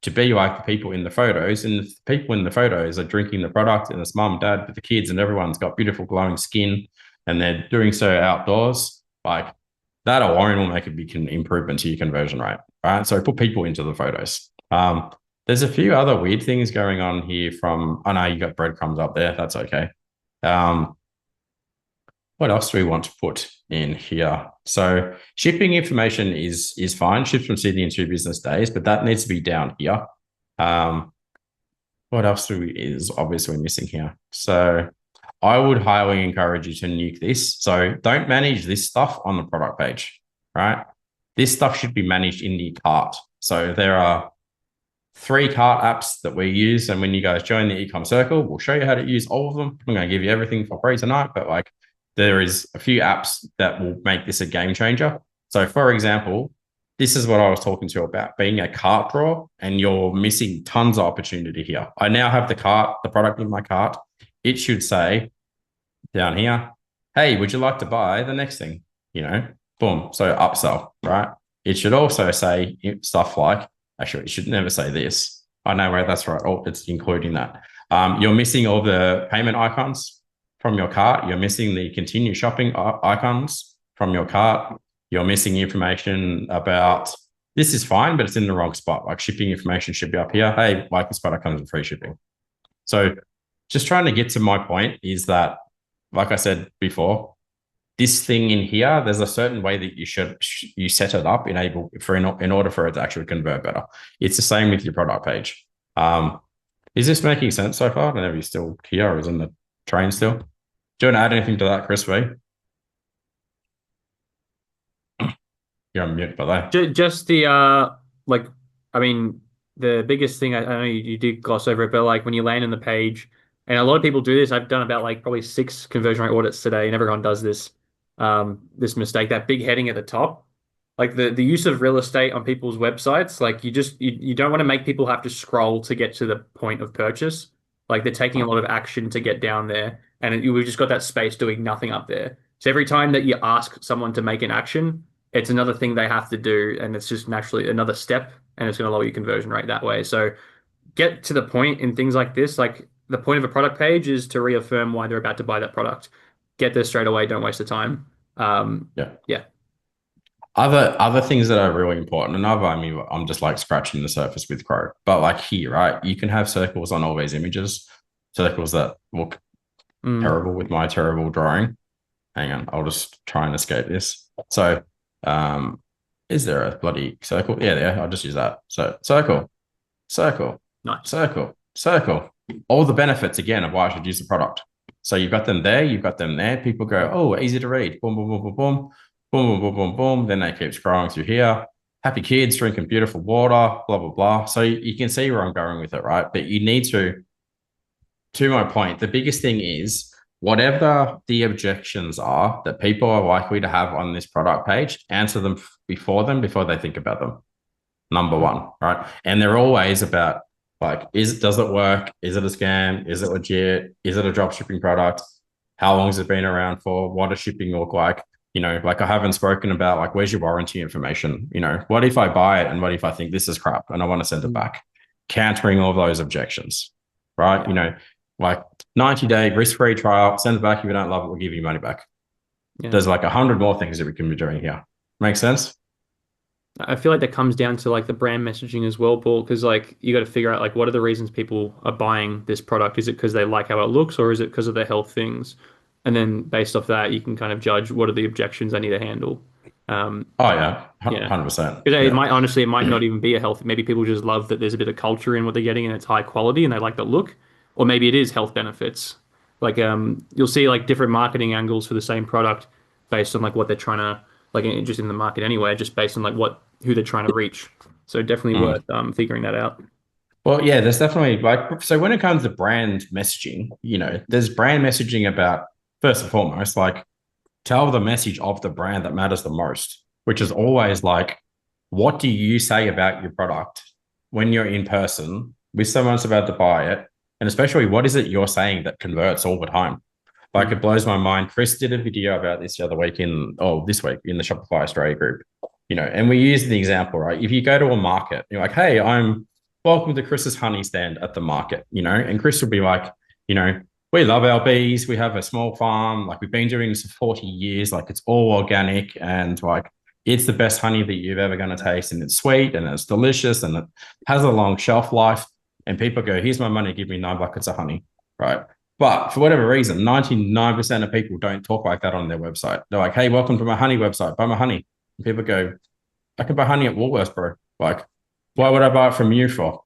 S4: to be like the people in the photos, and the people in the photos are drinking the product, and it's mum, dad with the kids, and everyone's got beautiful glowing skin, and they're doing so outdoors. Like that alone will make a big improvement to your conversion rate, right? So put people into the photos. There's a few other weird things going on here from, oh no, you got breadcrumbs up there. That's okay. What else do we want to put in here? So shipping information is fine. Ships from Sydney in 2 business days, but that needs to be down here. What else is obviously missing here? So I would highly encourage you to nuke this. So don't manage this stuff on the product page, right? This stuff should be managed in the cart. So there are 3 cart apps that we use. And when you guys join the eCom circle, we'll show you how to use all of them. I'm going to give you everything for free tonight, but like there is a few apps that will make this a game changer. So for example, this is what I was talking to you about, being a cart drawer, and you're missing tons of opportunity here. I now have the product in my cart. It should say down here, hey, would you like to buy the next thing? Boom. So upsell, right? It should also say stuff like, actually, it should never say this. I know where that's right. Oh, it's including that. You're missing all the payment icons from your cart. You're missing the continue shopping icons from your cart. You're missing information about, this is fine, but it's in the wrong spot. Like shipping information should be up here. Hey, like this product comes with free shipping. So just trying to get to my point is that, like I said before, this thing in here, there's a certain way that you set it up in order for it to actually convert better. It's the same with your product page. Is this making sense so far? I don't know if you're still here or is in the train still. Do you want to add anything to that, Chris V? You're on mute, by the way.
S2: Just the the biggest thing, I know you did gloss over it, but like when you land on the page, and a lot of people do this. I've done about like probably 6 conversion rate audits today, and everyone does this mistake. That big heading at the top, like the use of real estate on people's websites, like you don't want to make people have to scroll to get to the point of purchase. Like they're taking a lot of action to get down there, and we've just got that space doing nothing up there. So every time that you ask someone to make an action, it's another thing they have to do, and it's just naturally another step, and it's going to lower your conversion rate that way. So get to the point in things like this. Like the point of a product page is to reaffirm why they're about to buy that product. Get there straight away. Don't waste the time. Yeah.
S4: Other things that are really important, and I'm just like scratching the surface with Crow, but like here, right? You can have circles on all these images, circles that look terrible with my terrible drawing. Hang on, I'll just try and escape this. So, is there a bloody circle? Yeah, there. I'll just use that. So, circle,
S2: nice.
S4: circle. All the benefits again of why I should use the product. So you've got them there, you've got them there. People go, oh, easy to read. Boom, boom, boom, boom, boom. Boom, boom, boom, boom, boom. Then they keep scrolling through here. Happy kids drinking beautiful water, blah, blah, blah. So you can see where I'm going with it, right? But you need to my point, the biggest thing is whatever the objections are that people are likely to have on this product page, answer them before they think about them. Number one, right? And they're always about like, does it work? Is it a scam? Is it legit? Is it a drop shipping product? How long has it been around for? What does shipping look like? Like I haven't spoken about like, where's your warranty information? What if I buy it and what if I think this is crap and I want to send it back? Countering all those objections, right? Like 90-day risk-free trial, send it back. If you don't love it, we'll give you money back. Yeah. There's like 100 more things that we can be doing here. Make sense?
S2: I feel like that comes down to like the brand messaging as well, Paul, because like you got to figure out like what are the reasons people are buying this product? Is it because they like how it looks, or is it because of the health things? And then based off that, you can kind of judge what are the objections I need to handle.
S4: 100%.
S2: It might not even be a health. Maybe people just love that there's a bit of culture in what they're getting and it's high quality and they like the look. Or maybe it is health benefits. Like you'll see like different marketing angles for the same product based on like what they're trying to just in the market anyway, just based on like who they're trying to reach. So definitely worth figuring that out.
S4: Well, yeah, there's definitely so when it comes to brand messaging, there's brand messaging about, first and foremost, like tell the message of the brand that matters the most, which is always like, what do you say about your product when you're in person with someone who's about to buy it? And especially, what is it you're saying that converts all the time? Like, it blows my mind. Chris did a video about this this week in the Shopify Australia group, and we use the example, right? If you go to a market, you're like, hey, I'm welcome to Chris's honey stand at the market, and Chris will be like, we love our bees. We have a small farm. Like, we've been doing this for 40 years. Like, it's all organic and like, it's the best honey that you're ever going to taste. And it's sweet and it's delicious and it has a long shelf life. And people go, here's my money. Give me 9 buckets of honey. Right. But for whatever reason, 99% of people don't talk like that on their website. They're like, hey, welcome to my honey website. Buy my honey. And people go, I can buy honey at Woolworths, bro. Like, why would I buy it from you for?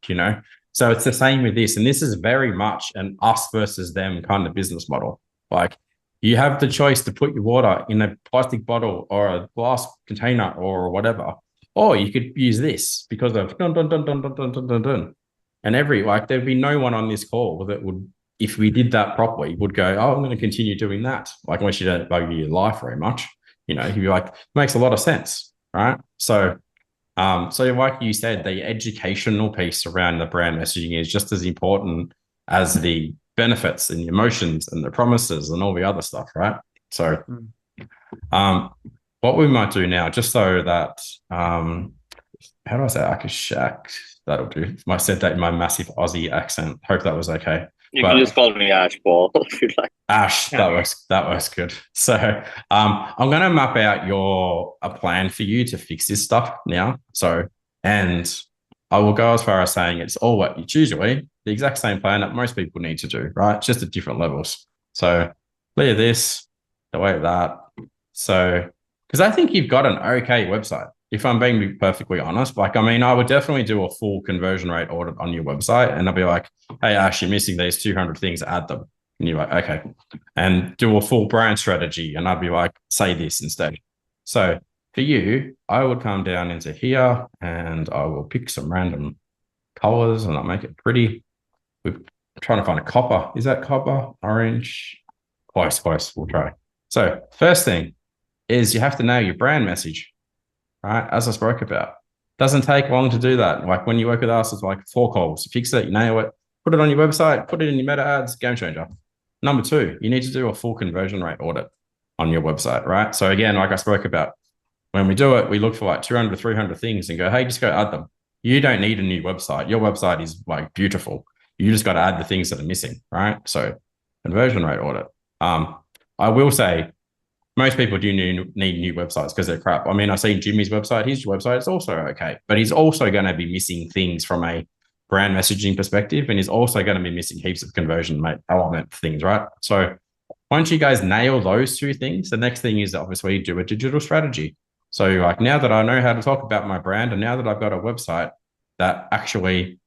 S4: So it's the same with this. And this is very much an us versus them kind of business model. Like, you have the choice to put your water in a plastic bottle or a glass container or whatever, or you could use this because of dun dun dun dun dun dun dun dun dun. And there'd be no one on this call that would, if we did that properly, would go, oh, I'm going to continue doing that. Like, unless you don't value your life very much, you'd be like, makes a lot of sense, right? So like you said, the educational piece around the brand messaging is just as important as the benefits and the emotions and the promises and all the other stuff, right? So what we might do now, just so that how do I say Akashak? That'll do. I said that in my massive Aussie accent. Hope that was okay.
S3: You can just call me Ash Paul if you'd like.
S4: Ash, that works good. So I'm going to map out a plan for you to fix this stuff now. So, and I will go as far as saying it's usually the exact same plan that most people need to do, right? It's just at different levels. So clear this, delete that. So, because I think you've got an okay website, if I'm being perfectly honest. Like, I mean, I would definitely do a full conversion rate audit on your website, and I'll be like, hey, Ash, you're missing these 200 things, add them. And you're like, okay. And do a full brand strategy, and I'd be like, say this instead. So for you, I would come down into here, and I will pick some random colors, and I'll make it pretty. We're trying to find a copper. Is that copper? Orange? Close. We'll try. So first thing is you have to know your brand message, right? As I spoke about. Doesn't take long to do that. Like, when you work with us, it's like 4 calls. You fix it, you nail it, put it on your website, put it in your meta ads, game changer. Number 2, you need to do a full conversion rate audit on your website, right? So again, like I spoke about, when we do it, we look for like 200, 300 things and go, hey, just go add them. You don't need a new website. Your website is like beautiful. You just got to add the things that are missing, right? So conversion rate audit. I will say, most people do need new websites because they're crap. I mean, I see Jimmy's website, his website is also okay, but he's also going to be missing things from a brand messaging perspective, and he's also going to be missing heaps of conversion element things, right? So once you guys nail those 2 things, the next thing is obviously do a digital strategy. So like, now that I know how to talk about my brand, and now that I've got a website that actually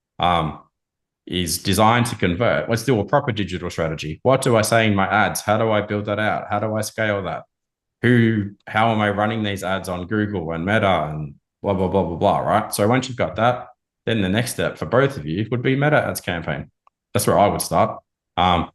S4: is designed to convert, let's do a proper digital strategy. What do I say in my ads? How do I build that out? How do I scale that? How am I running these ads on Google and Meta and blah, blah, blah, blah, blah, right? So once you've got that, then the next step for both of you would be Meta ads campaign. That's where I would start. Oh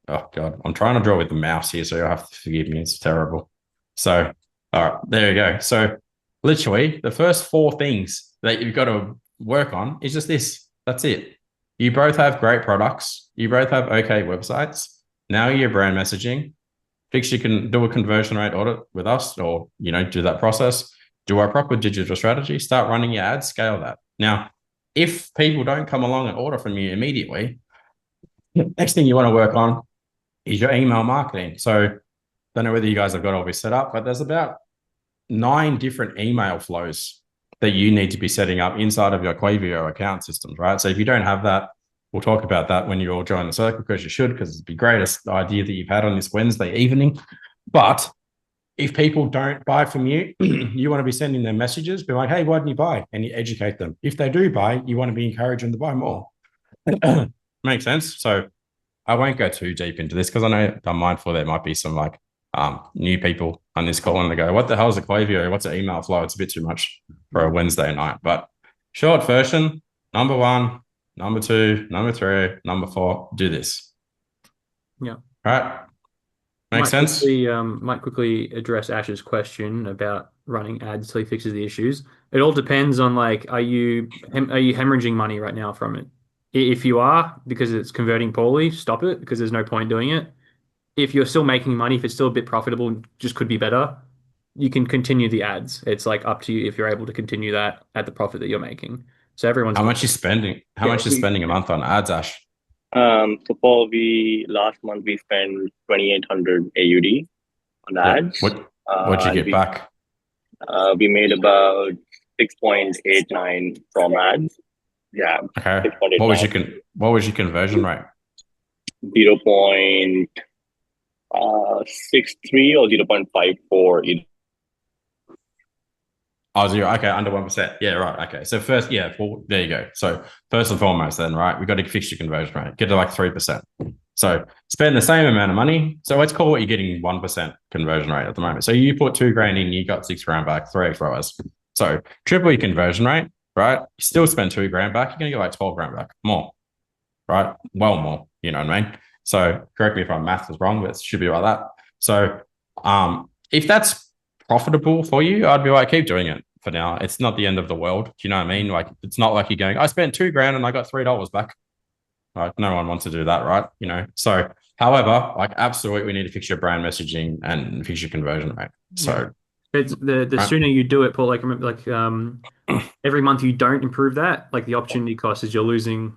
S4: God, I'm trying to draw with the mouse here, so you'll have to forgive me. It's terrible. So, all right, there you go. So literally the first 4 things that you've got to work on is just this. That's it. You both have great products. You both have okay websites. Now your brand messaging. Fix, you can do a conversion rate audit with us, or, do that process, do our proper digital strategy, start running your ads, scale that. Now, if people don't come along and order from you immediately, the next thing you want to work on is your email marketing. So don't know whether you guys have got all this set up, but there's about 9 different email flows that you need to be setting up inside of your Klaviyo account systems, right? So if you don't have that, we'll talk about that when you all join the circle, because you should, because it's the greatest idea that you've had on this Wednesday evening. But if people don't buy from you, you want to be sending them messages, be like, hey, why didn't you buy? And you educate them. If they do buy, you want to be encouraging them to buy more. Makes sense? So I won't go too deep into this, because I know, I'm mindful there might be some new people on this call, and they go, what the hell is a Klaviyo? What's an email flow? It's a bit too much for a Wednesday night. But short version, number 1, number 2, number 3, number 4, do this.
S2: Yeah.
S4: All right. Makes sense?
S2: Might quickly address Ash's question about running ads till he fixes the issues. It all depends on, like, are you hemorrhaging money right now from it? If you are, because it's converting poorly, stop it, because there's no point doing it. If you're still making money, if it's still a bit profitable, just could be better, you can continue the ads. It's like up to you if you're able to continue that at the profit that you're making. So everyone's
S4: how much you spending? How much is spending a month on ads, Ash?
S3: So Paul, last month we spent 2,800 AUD on ads.
S4: What'd you get back?
S3: We made about 6.89 from ads. Yeah.
S4: Okay. What was your conversion rate?
S3: 0.63 or 0.54 either.
S4: Oh, 0. Okay, under 1%. Yeah, right. Okay. So first, there you go. So first and foremost, then, right, we got to fix your conversion rate. Get to like 3%. So spend the same amount of money. So let's call what you're getting 1% conversion rate at the moment. So you put $2,000 in, you got $6,000 back, 3 extra hours. So triple your conversion rate, right? You still spend $2,000 back, you're going to get like $12,000 back, more, right? Well, more, you know what I mean? So correct me if my math is wrong, but it should be like that. So if that's profitable for you, I'd be like, keep doing it for now. It's not the end of the world. Do you know what I mean? Like, it's not like you're going, I spent $2,000 and I got $3 back. Like, no one wants to do that, right? You know, so however, like, absolutely, we need to fix your brand messaging and fix your conversion rate. So
S2: it's the sooner you do it, Paul, like every month you don't improve that, like the opportunity cost is you're losing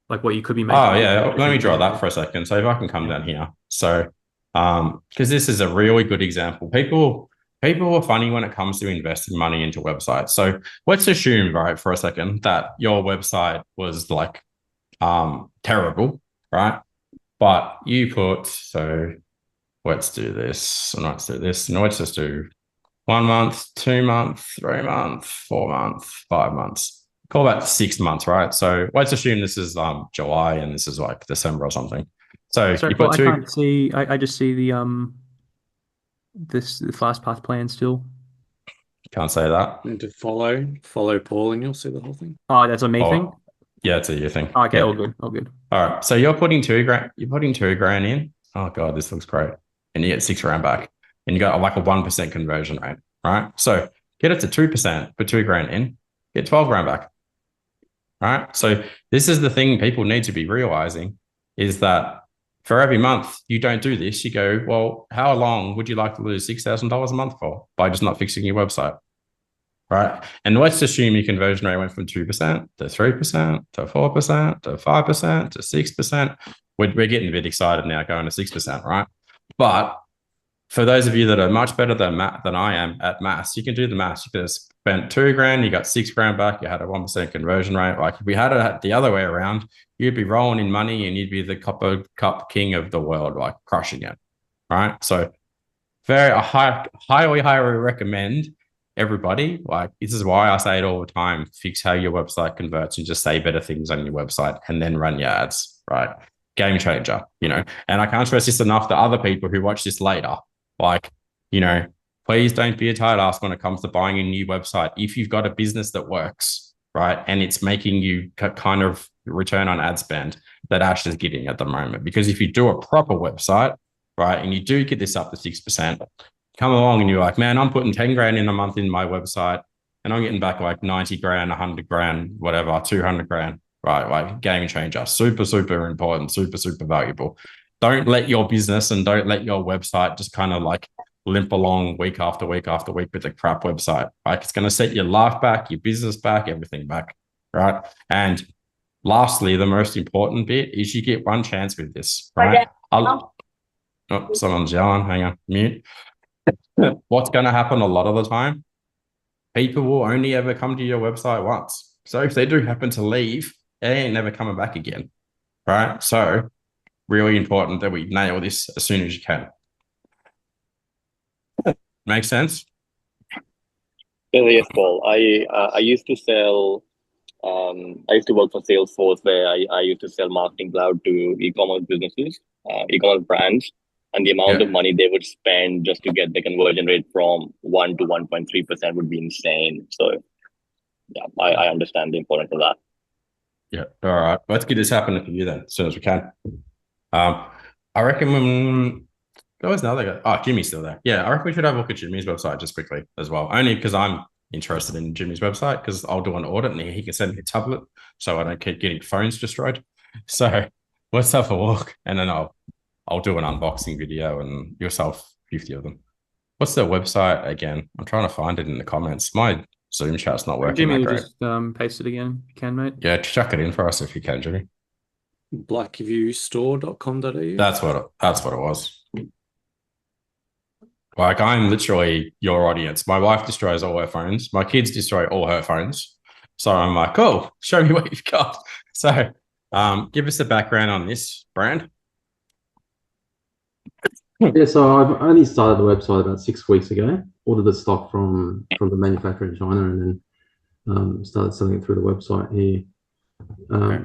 S2: like what you could be making.
S4: Oh yeah, let me draw that for a second. So if I can come down here. So because this is a really good example. People are funny when it comes to investing money into websites. So let's assume, right, for a second that your website was like terrible, right? But you put, so let's do this, and let's do this, and let's just do 1 month, 2 month, 3 month, 4 month, 5 months. Call that 6 months, right? So let's assume this is July and this is like December or something. So
S2: sorry,
S4: you put
S2: I can't see. I just see the fast path plan still.
S4: Can't say that.
S1: And to follow Paul, and you'll see the whole thing.
S2: Oh, that's a me thing.
S4: Yeah, it's a you thing.
S2: Okay,
S4: yeah.
S2: all good. All
S4: right. So you're putting $2,000. You're putting $2,000 in. Oh god, this looks great. And you get $6,000 back, and you got like a 1% conversion rate, right? So get it to 2%, put $2,000 in, get $12,000 back. All right. So this is the thing people need to be realizing is that for every month you don't do this, you go, well, how long would you like to lose $6,000 a month for by just not fixing your website? Right. And let's assume your conversion rate went from 2% to 3% to 4% to 5% to 6%. We're getting a bit excited now going to 6%, right? But for those of you that are much better than I am at maths, you can do the maths. You could have spent $2,000, you got $6,000 back, you had a 1% conversion rate. Like if we had it the other way around, you'd be rolling in money and you'd be the cup king of the world, like crushing it. Right. So highly recommend everybody. Like this is why I say it all the time, fix how your website converts and just say better things on your website and then run your ads. Right. Game changer, you know, and I can't stress this enough to other people who watch this later. Like, you know, please don't be a tight ass when it comes to buying a new website. If you've got a business that works, right, and it's making you kind of return on ad spend that Ash is getting at the moment. Because if you do a proper website, right, and you do get this up to 6%, come along and you're like, man, I'm putting $10,000 in a month in my website and I'm getting back like $90,000, $100,000, whatever, $200,000, right? Like game changer, super, super important, super, super valuable. Don't let your business and don't let your website just kind of like limp along week after week after week with a crap website. Like it's going to set your life back, your business back, everything back, right? And lastly, the most important bit is you get one chance with this, right? Oh, someone's yelling. Hang on, mute. What's going to happen a lot of the time? People will only ever come to your website once. So if they do happen to leave, they ain't never coming back again, right? So really important that we nail this as soon as you can. Make sense?
S3: Yes, Paul. I used to sell. I used to work for Salesforce, where I used to sell Marketing Cloud to e-commerce businesses, e-commerce brands, and the amount of money they would spend just to get the conversion rate from 1 to 1.3% would be insane. So, yeah, I understand the importance of that.
S4: Yeah. All right. Let's get this happening for you then, as soon as we can. I reckon where's another guy? Oh, Jimmy's still there. Yeah, I reckon we should have a look at Jimmy's website just quickly as well. Only because I'm interested in Jimmy's website because I'll do an audit and he can send me a tablet so I don't keep getting phones destroyed. So let's have a look and then I'll do an unboxing video and yourself 50 of them. What's their website again? I'm trying to find it in the comments. My Zoom chat's not working.
S2: Jimmy, just paste it again if you can, mate.
S4: Yeah, chuck it in for us if you can, Jimmy.
S1: blackviewstore.com.au.
S4: That's what it was. Like I'm literally your audience. My wife destroys all her phones. My kids destroy all her phones. So I'm like, cool, show me what you've got. So give us a background on this brand.
S5: Yeah, so I've only started the website about 6 weeks ago. Ordered the stock from the manufacturer in China and then started selling it through the website here.
S4: Okay.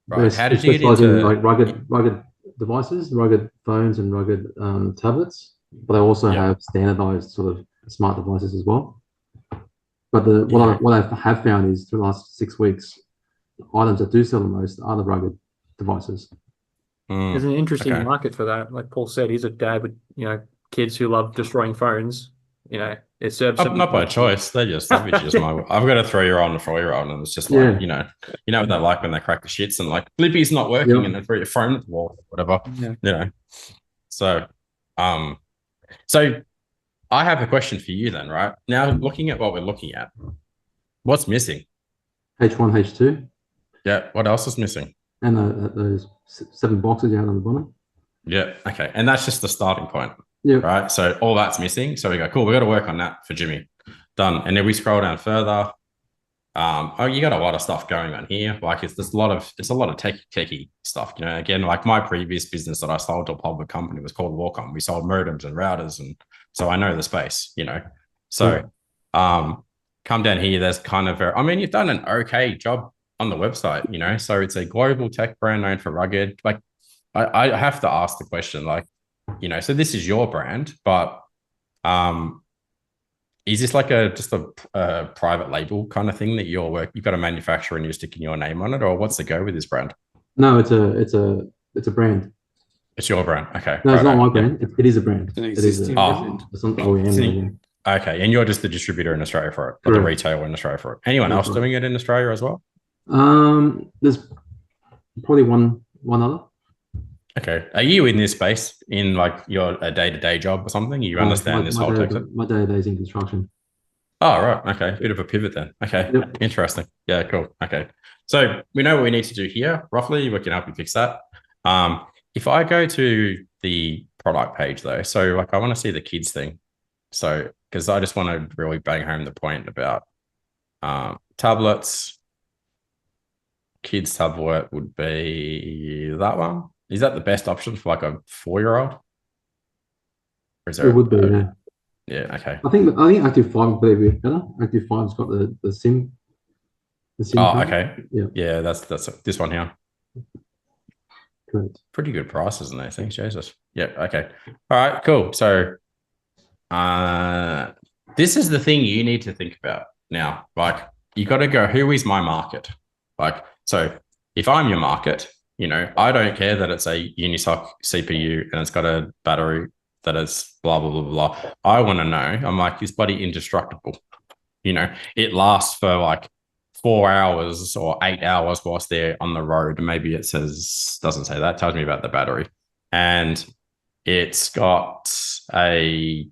S4: Right. How did you get
S5: specialize in
S4: into
S5: like rugged devices, rugged phones, and rugged tablets. But they also have standardized sort of smart devices as well. But what I have found is through the last 6 weeks, the items that do sell the most are the rugged devices.
S2: There's an interesting market for that. Like Paul said, he's a dad with kids who love destroying phones. It serves
S4: not by choice. They're just savages. I've got a 3-year-old and a 4-year-old, and it's just like what they're like when they crack the shits and like Blippi's not working and they throw your phone at the wall, whatever. So, so I have a question for you then, right? Now, looking at what we're looking at, what's missing?
S5: H1, H2.
S4: Yeah. What else is missing?
S5: And those 7 boxes you had on the bottom.
S4: Yeah. Okay. And that's just the starting point.
S5: Yeah.
S4: Right. So all that's missing. So we go, cool. We got to work on that for Jimmy. Done. And then we scroll down further. You got a lot of stuff going on here. Like it's a lot of techie stuff. Again, like my previous business that I sold to a public company was called Walcom. We sold modems and routers, and so I know the space. So come down here. There's kind of you've done an okay job on the website. So it's a global tech brand known for rugged. Like I have to ask the question, like, so this is your brand, but is this like just a private label kind of thing that you've got a manufacturer and you're sticking your name on it, or what's the go with this brand?
S5: No, it's a brand.
S4: It's your brand. Okay.
S5: No, it's not my brand. It is a brand.
S1: It's an existing brand.
S5: It's not OEM.
S4: Okay, and you're just the distributor in Australia for it, or the retailer in Australia for it. Anyone else doing it in Australia as well?
S5: There's probably one other.
S4: Okay. Are you in this space in like your day-to-day job or something? You understand this whole tech?
S5: My day-to-day is in construction.
S4: Oh, right. Okay. Bit of a pivot then. Okay. Yep. Interesting. Yeah, cool. Okay. So we know what we need to do here. Roughly, we can help you fix that. If I go to the product page though, so like I want to see the kids thing. So, because I just want to really bang home the point about tablets. Kids tablet would be that one. Is that the best option for like a 4-year-old?
S5: It would be, yeah.
S4: Yeah, okay.
S5: I think Active 5 would be better. Active 5's got the SIM.
S4: Okay. Yeah, that's this one here.
S5: Correct.
S4: Pretty good prices in those things, Jesus. Yeah, okay. All right, cool. So this is the thing you need to think about now. Like you got to go, who is my market? Like, so if I'm your market, I don't care that it's a Unisoc CPU and it's got a battery that is blah, blah, blah, blah. I want to know, I'm like, is bloody indestructible. It lasts for like 4 hours or 8 hours whilst they're on the road. Maybe it doesn't say that, tells me about the battery. And it's got a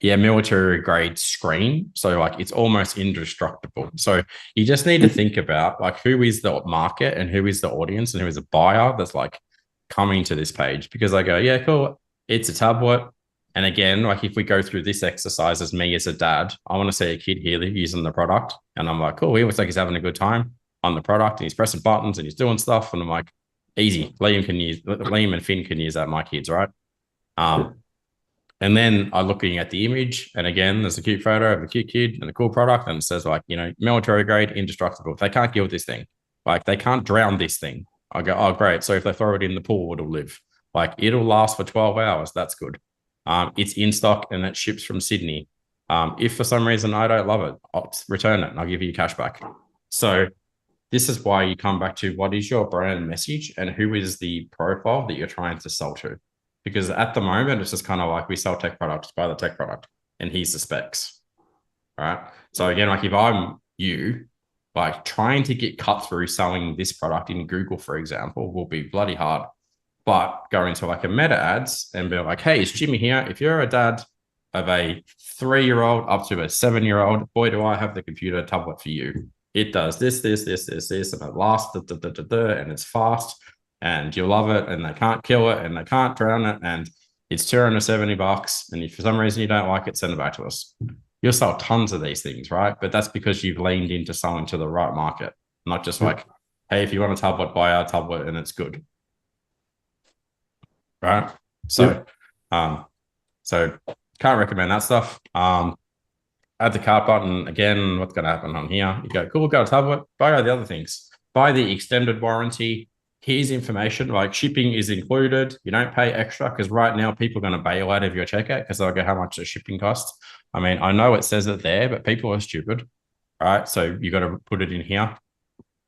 S4: military grade screen. So like it's almost indestructible. So you just need to think about like who is the market and who is the audience and who is a buyer that's like coming to this page, because I go, yeah, cool. It's a tablet. And again, like if we go through this exercise as me as a dad, I want to see a kid here using the product. And I'm like, cool, he looks like he's having a good time on the product and he's pressing buttons and he's doing stuff. And I'm like, easy. Liam and Finn can use that, my kids, right? And then I'm looking at the image, and again, there's a cute photo of a cute kid and a cool product, and it says like, military grade, indestructible. They can't kill this thing. Like they can't drown this thing. I go, oh, great. So if they throw it in the pool, it'll live. Like it'll last for 12 hours. That's good. It's in stock and it ships from Sydney. If for some reason I don't love it, I'll return it and I'll give you cash back. So this is why you come back to what is your brand message and who is the profile that you're trying to sell to. Because at the moment, it's just kind of like we sell tech products, buy the tech product, and here's the specs. All right. So again, like if I'm you, like trying to get cut through selling this product in Google, for example, will be bloody hard. But go into like a meta ads and be like, hey, it's Jimmy here. If you're a dad of a 3-year-old up to a 7-year-old, boy, do I have the computer tablet for you. It does this, and it lasts, and it's fast. And you'll love it, and they can't kill it, and they can't drown it, and it's $270. And if for some reason you don't like it, send it back to us. You'll sell tons of these things, right? But that's because you've leaned into selling to the right market, not just like, hey, if you want a tablet, buy our tablet, and it's good, right? So, so can't recommend that stuff. Add the cart button again. What's going to happen on here? You go, cool, got a tablet. Buy all the other things. buy the extended warranty. Here's information like shipping is included. You don't pay extra because right now people are going to bail out of your checkout because they'll go how much the shipping costs. I mean, I know it says it there, but people are stupid, right? So you got to put it in here,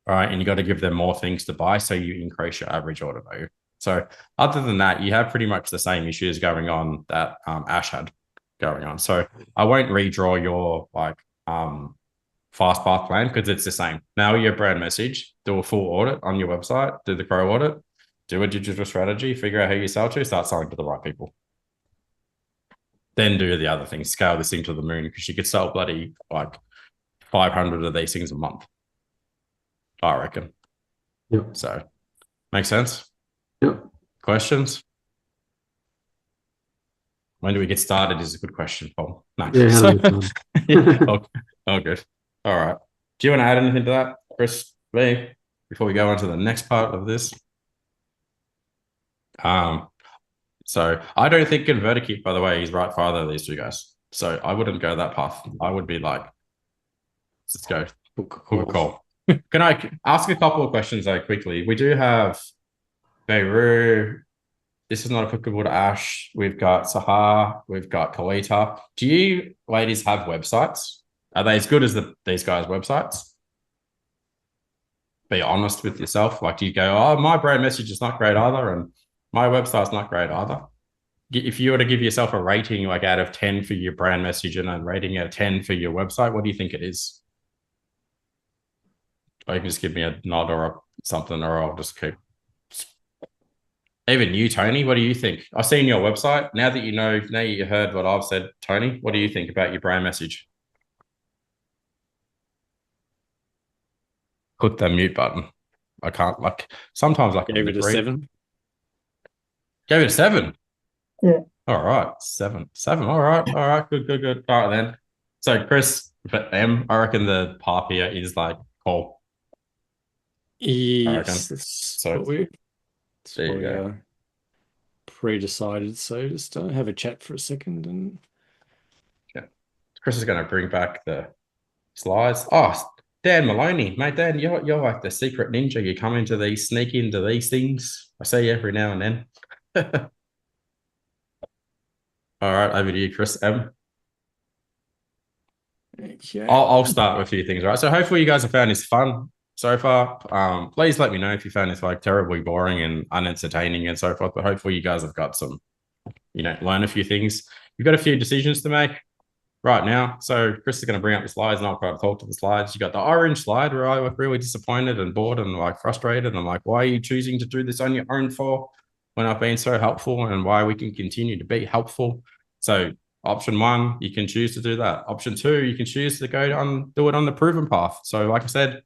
S4: all right? And you got to give them more things to buy so you increase your average order value. So other than that, you have pretty much the same issues going on that Ash had going on. So I won't redraw your like fast path plan because it's the same. Now your brand message, do a full audit on your website, do the pro audit, do a digital strategy, figure out who you sell to, start selling to the right people. Then do the other things, scale this thing to the moon because you could sell bloody like 500 of these things a month, I reckon.
S5: Yep.
S4: So, make sense?
S5: Yep.
S4: Questions? When do we get started is a good question, Paul. No.
S5: Yeah,
S4: oh, good. All right. Do you want to add anything to that, Chris, B, before we go on to the next part of this? So I don't think ConverterKit, by the way, is right for either of these two guys. So I wouldn't go that path. I would be like, let's go. Good call. Can I ask a couple of questions though quickly? We do have Beirut. This is not applicable to Ash. We've got Sahar. We've got Kalita. Do you ladies have websites? Are they as good as these guys' websites? Be honest with yourself. Like, do you go, oh, my brand message is not great either, and my website's not great either? If you were to give yourself a rating like out of 10 for your brand message and a rating out of 10 for your website, what do you think it is? Or you can just give me a nod or something, or I'll just keep. Even you, Tony, what do you think? I've seen your website. Now that you know, now you heard what I've said, Tony, what do you think about your brand message? Click the mute button. I can't, like, sometimes I can
S1: Gave it a 7.
S4: Gave it a 7?
S3: Yeah.
S4: All right, 7. All right, good. All right, then. So, Chris, for M, I reckon the path here is like call.
S1: Yes, that's
S4: so
S1: what we
S4: there you go.
S1: Pre-decided. So just have a chat for a second, and
S4: Chris is going to bring back the slides. Oh, Dan Maloney, mate. Dan, you're like the secret ninja. You come into these, sneak into these things. I see you every now and then. All right, over to you, Chris M.
S1: Okay.
S4: I'll start with a few things, right? So hopefully you guys have found this fun so far. Please let me know if you found this like terribly boring and unentertaining and so forth. But hopefully you guys have got some, learn a few things. You've got a few decisions to make right now. So Chris is going to bring up the slides and I'll try to talk to the slides. You got the orange slide where I was really disappointed and bored and like frustrated. And I'm like, why are you choosing to do this on your own for when I've been so helpful, and why we can continue to be helpful? So option 1, you can choose to do that. Option 2, you can choose to do it on the proven path. So like I said,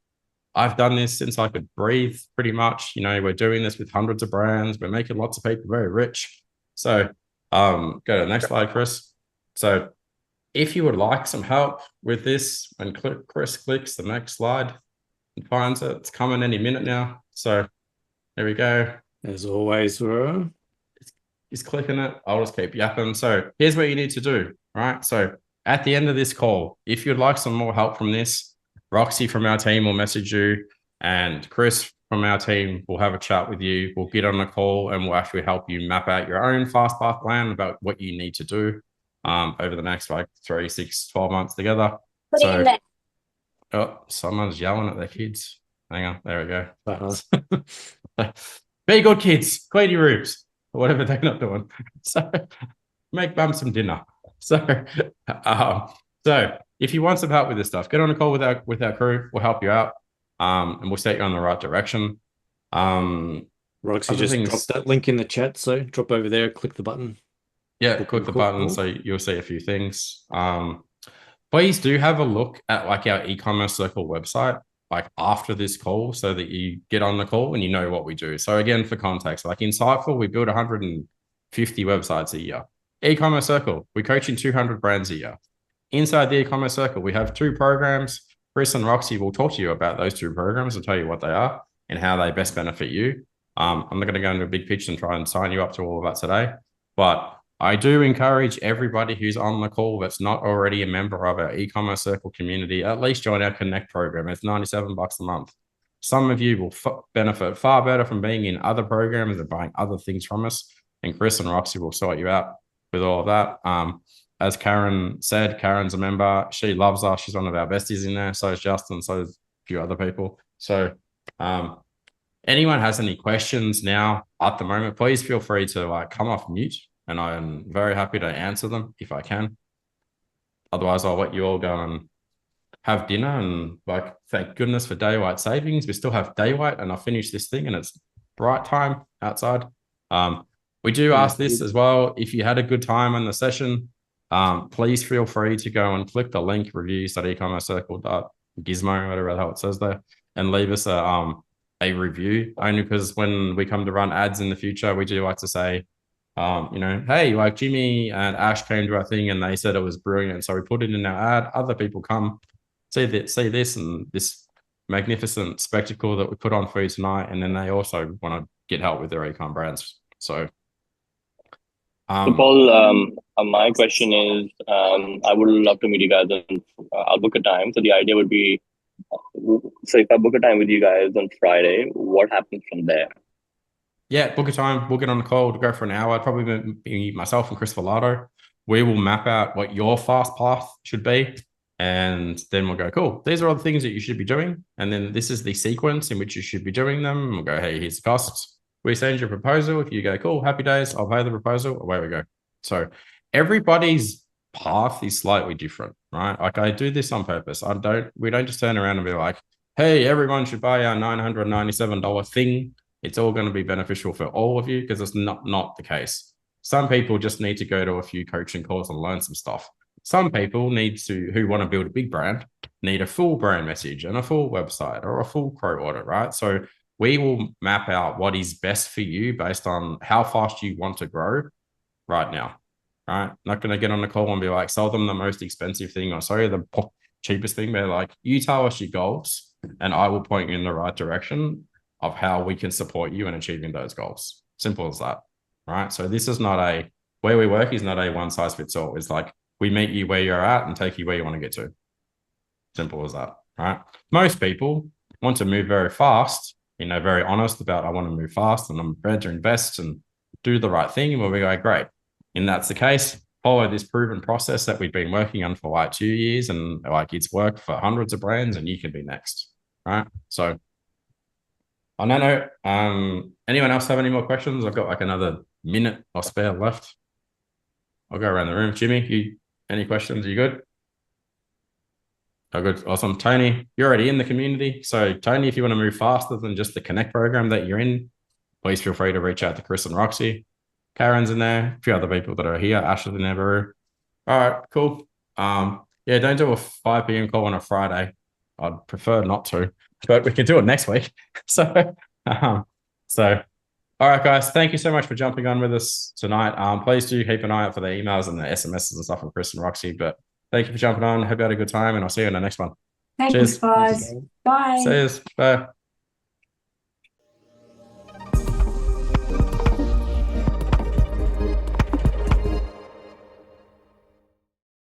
S4: I've done this since I could breathe pretty much. We're doing this with hundreds of brands. We're making lots of people very rich. So go to the next slide, Chris. So if you would like some help with this, when Chris clicks the next slide and finds it, it's coming any minute now. So there we go.
S1: As always,
S4: He's clicking it. I'll just keep yapping. So here's what you need to do, right? So at the end of this call, if you'd like some more help from this, Roxy from our team will message you, and Chris from our team will have a chat with you. We'll get on the call and we'll actually help you map out your own fast path plan about what you need to do over the next 3, 6, 12 months together. Oh, someone's yelling at their kids. Hang on, there we go. Be good kids, clean your rooms, or whatever they're not doing. So make mum some dinner. So if you want some help with this stuff, get on a call with our crew. We'll help you out, and we'll set you on the right direction.
S1: Roxy just dropped that link in the chat, so drop over there, click the button.
S4: Yeah, click the button, so you'll see a few things. Please do have a look at like our e-commerce circle website, like after this call, so that you get on the call and you know what we do. So again, for context, like Insightful, we build 150 websites a year. E-commerce circle, we coach in 200 brands a year. Inside the e-commerce circle, we have 2 programs. Chris and Roxy will talk to you about those 2 programs and tell you what they are and how they best benefit you. I'm not going to go into a big pitch and try and sign you up to all of that today, but I do encourage everybody who's on the call that's not already a member of our e-commerce circle community, at least join our Connect program. It's $97 a month. Some of you will benefit far better from being in other programs and buying other things from us. And Chris and Roxy will sort you out with all of that. As Karen said, Karen's a member. She loves us. She's one of our besties in there. So is Justin. So is a few other people. So anyone has any questions now at the moment, please feel free to come off mute, and I'm very happy to answer them if I can. Otherwise, I'll let you all go and have dinner, and thank goodness for daylight savings. We still have daylight, and I'll finish this thing and it's bright time outside. We do ask this as well. If you had a good time on the session, please feel free to go and click the link reviews.ecommercecircle.gizmo, whatever the hell it says there, and leave us a review, only because when we come to run ads in the future, we do like to say, hey, like Jimmy and Ash came to our thing and they said it was brilliant. So we put it in our ad. Other people come see this and this magnificent spectacle that we put on for you tonight. And then they also want to get help with their e-com brands. So
S3: Paul, my question is, I would love to meet you guys and I'll book a time. So the idea would be, so if I book a time with you guys on Friday, what happens from there?
S4: Yeah, book a time. We'll get on the call to go for an hour. I'd probably be myself and Chris Villado. We will map out what your fast path should be. And then we'll go, cool, these are all the things that you should be doing. And then this is the sequence in which you should be doing them. And we'll go, hey, here's the costs. We send you a proposal. If you go, cool, happy days, I'll pay the proposal. Away we go. So everybody's path is slightly different, right? Like I do this on purpose. We don't just turn around and be like, hey, everyone should buy our $997 thing. It's all going to be beneficial for all of you, because it's not the case. Some people just need to go to a few coaching calls and learn some stuff. Some people who want to build a big brand, need a full brand message and a full website or a full quote audit, right? So we will map out what is best for you based on how fast you want to grow right now, right? Not going to get on the call and be like, sell them the most expensive thing or sorry, the cheapest thing. They're like, you tell us your goals and I will point you in the right direction of how we can support you in achieving those goals. Simple as that, right? So this is not where we work is not a one size fits all. It's like we meet you where you're at and take you where you want to get to. Simple as that, right? Most people want to move very fast, very honest about, I want to move fast and I'm prepared to invest and do the right thing. And we'll be like, great. And that's the case. Follow this proven process that we've been working on for like 2 years, and like it's worked for hundreds of brands, and you can be next, right? So on that note, anyone else have any more questions? I've got like another minute or spare left. I'll go around the room. Jimmy, any questions? Are you good? Oh, good. Awesome. Tony, you're already in the community. So Tony, if you want to move faster than just the Connect program that you're in, please feel free to reach out to Chris and Roxy. Karen's in there. A few other people that are here. Ashley in there. All right, cool. Yeah, don't do a 5 p.m. call on a Friday. I'd prefer not to, but we can do it next week. So, all right, guys, thank you so much for jumping on with us tonight. Please do keep an eye out for the emails and the SMSs and stuff from Chris and Roxy. But thank you for jumping on. Hope you had a good time, and I'll see you in the next one.
S6: Thanks, guys. Bye.
S4: See you. Bye.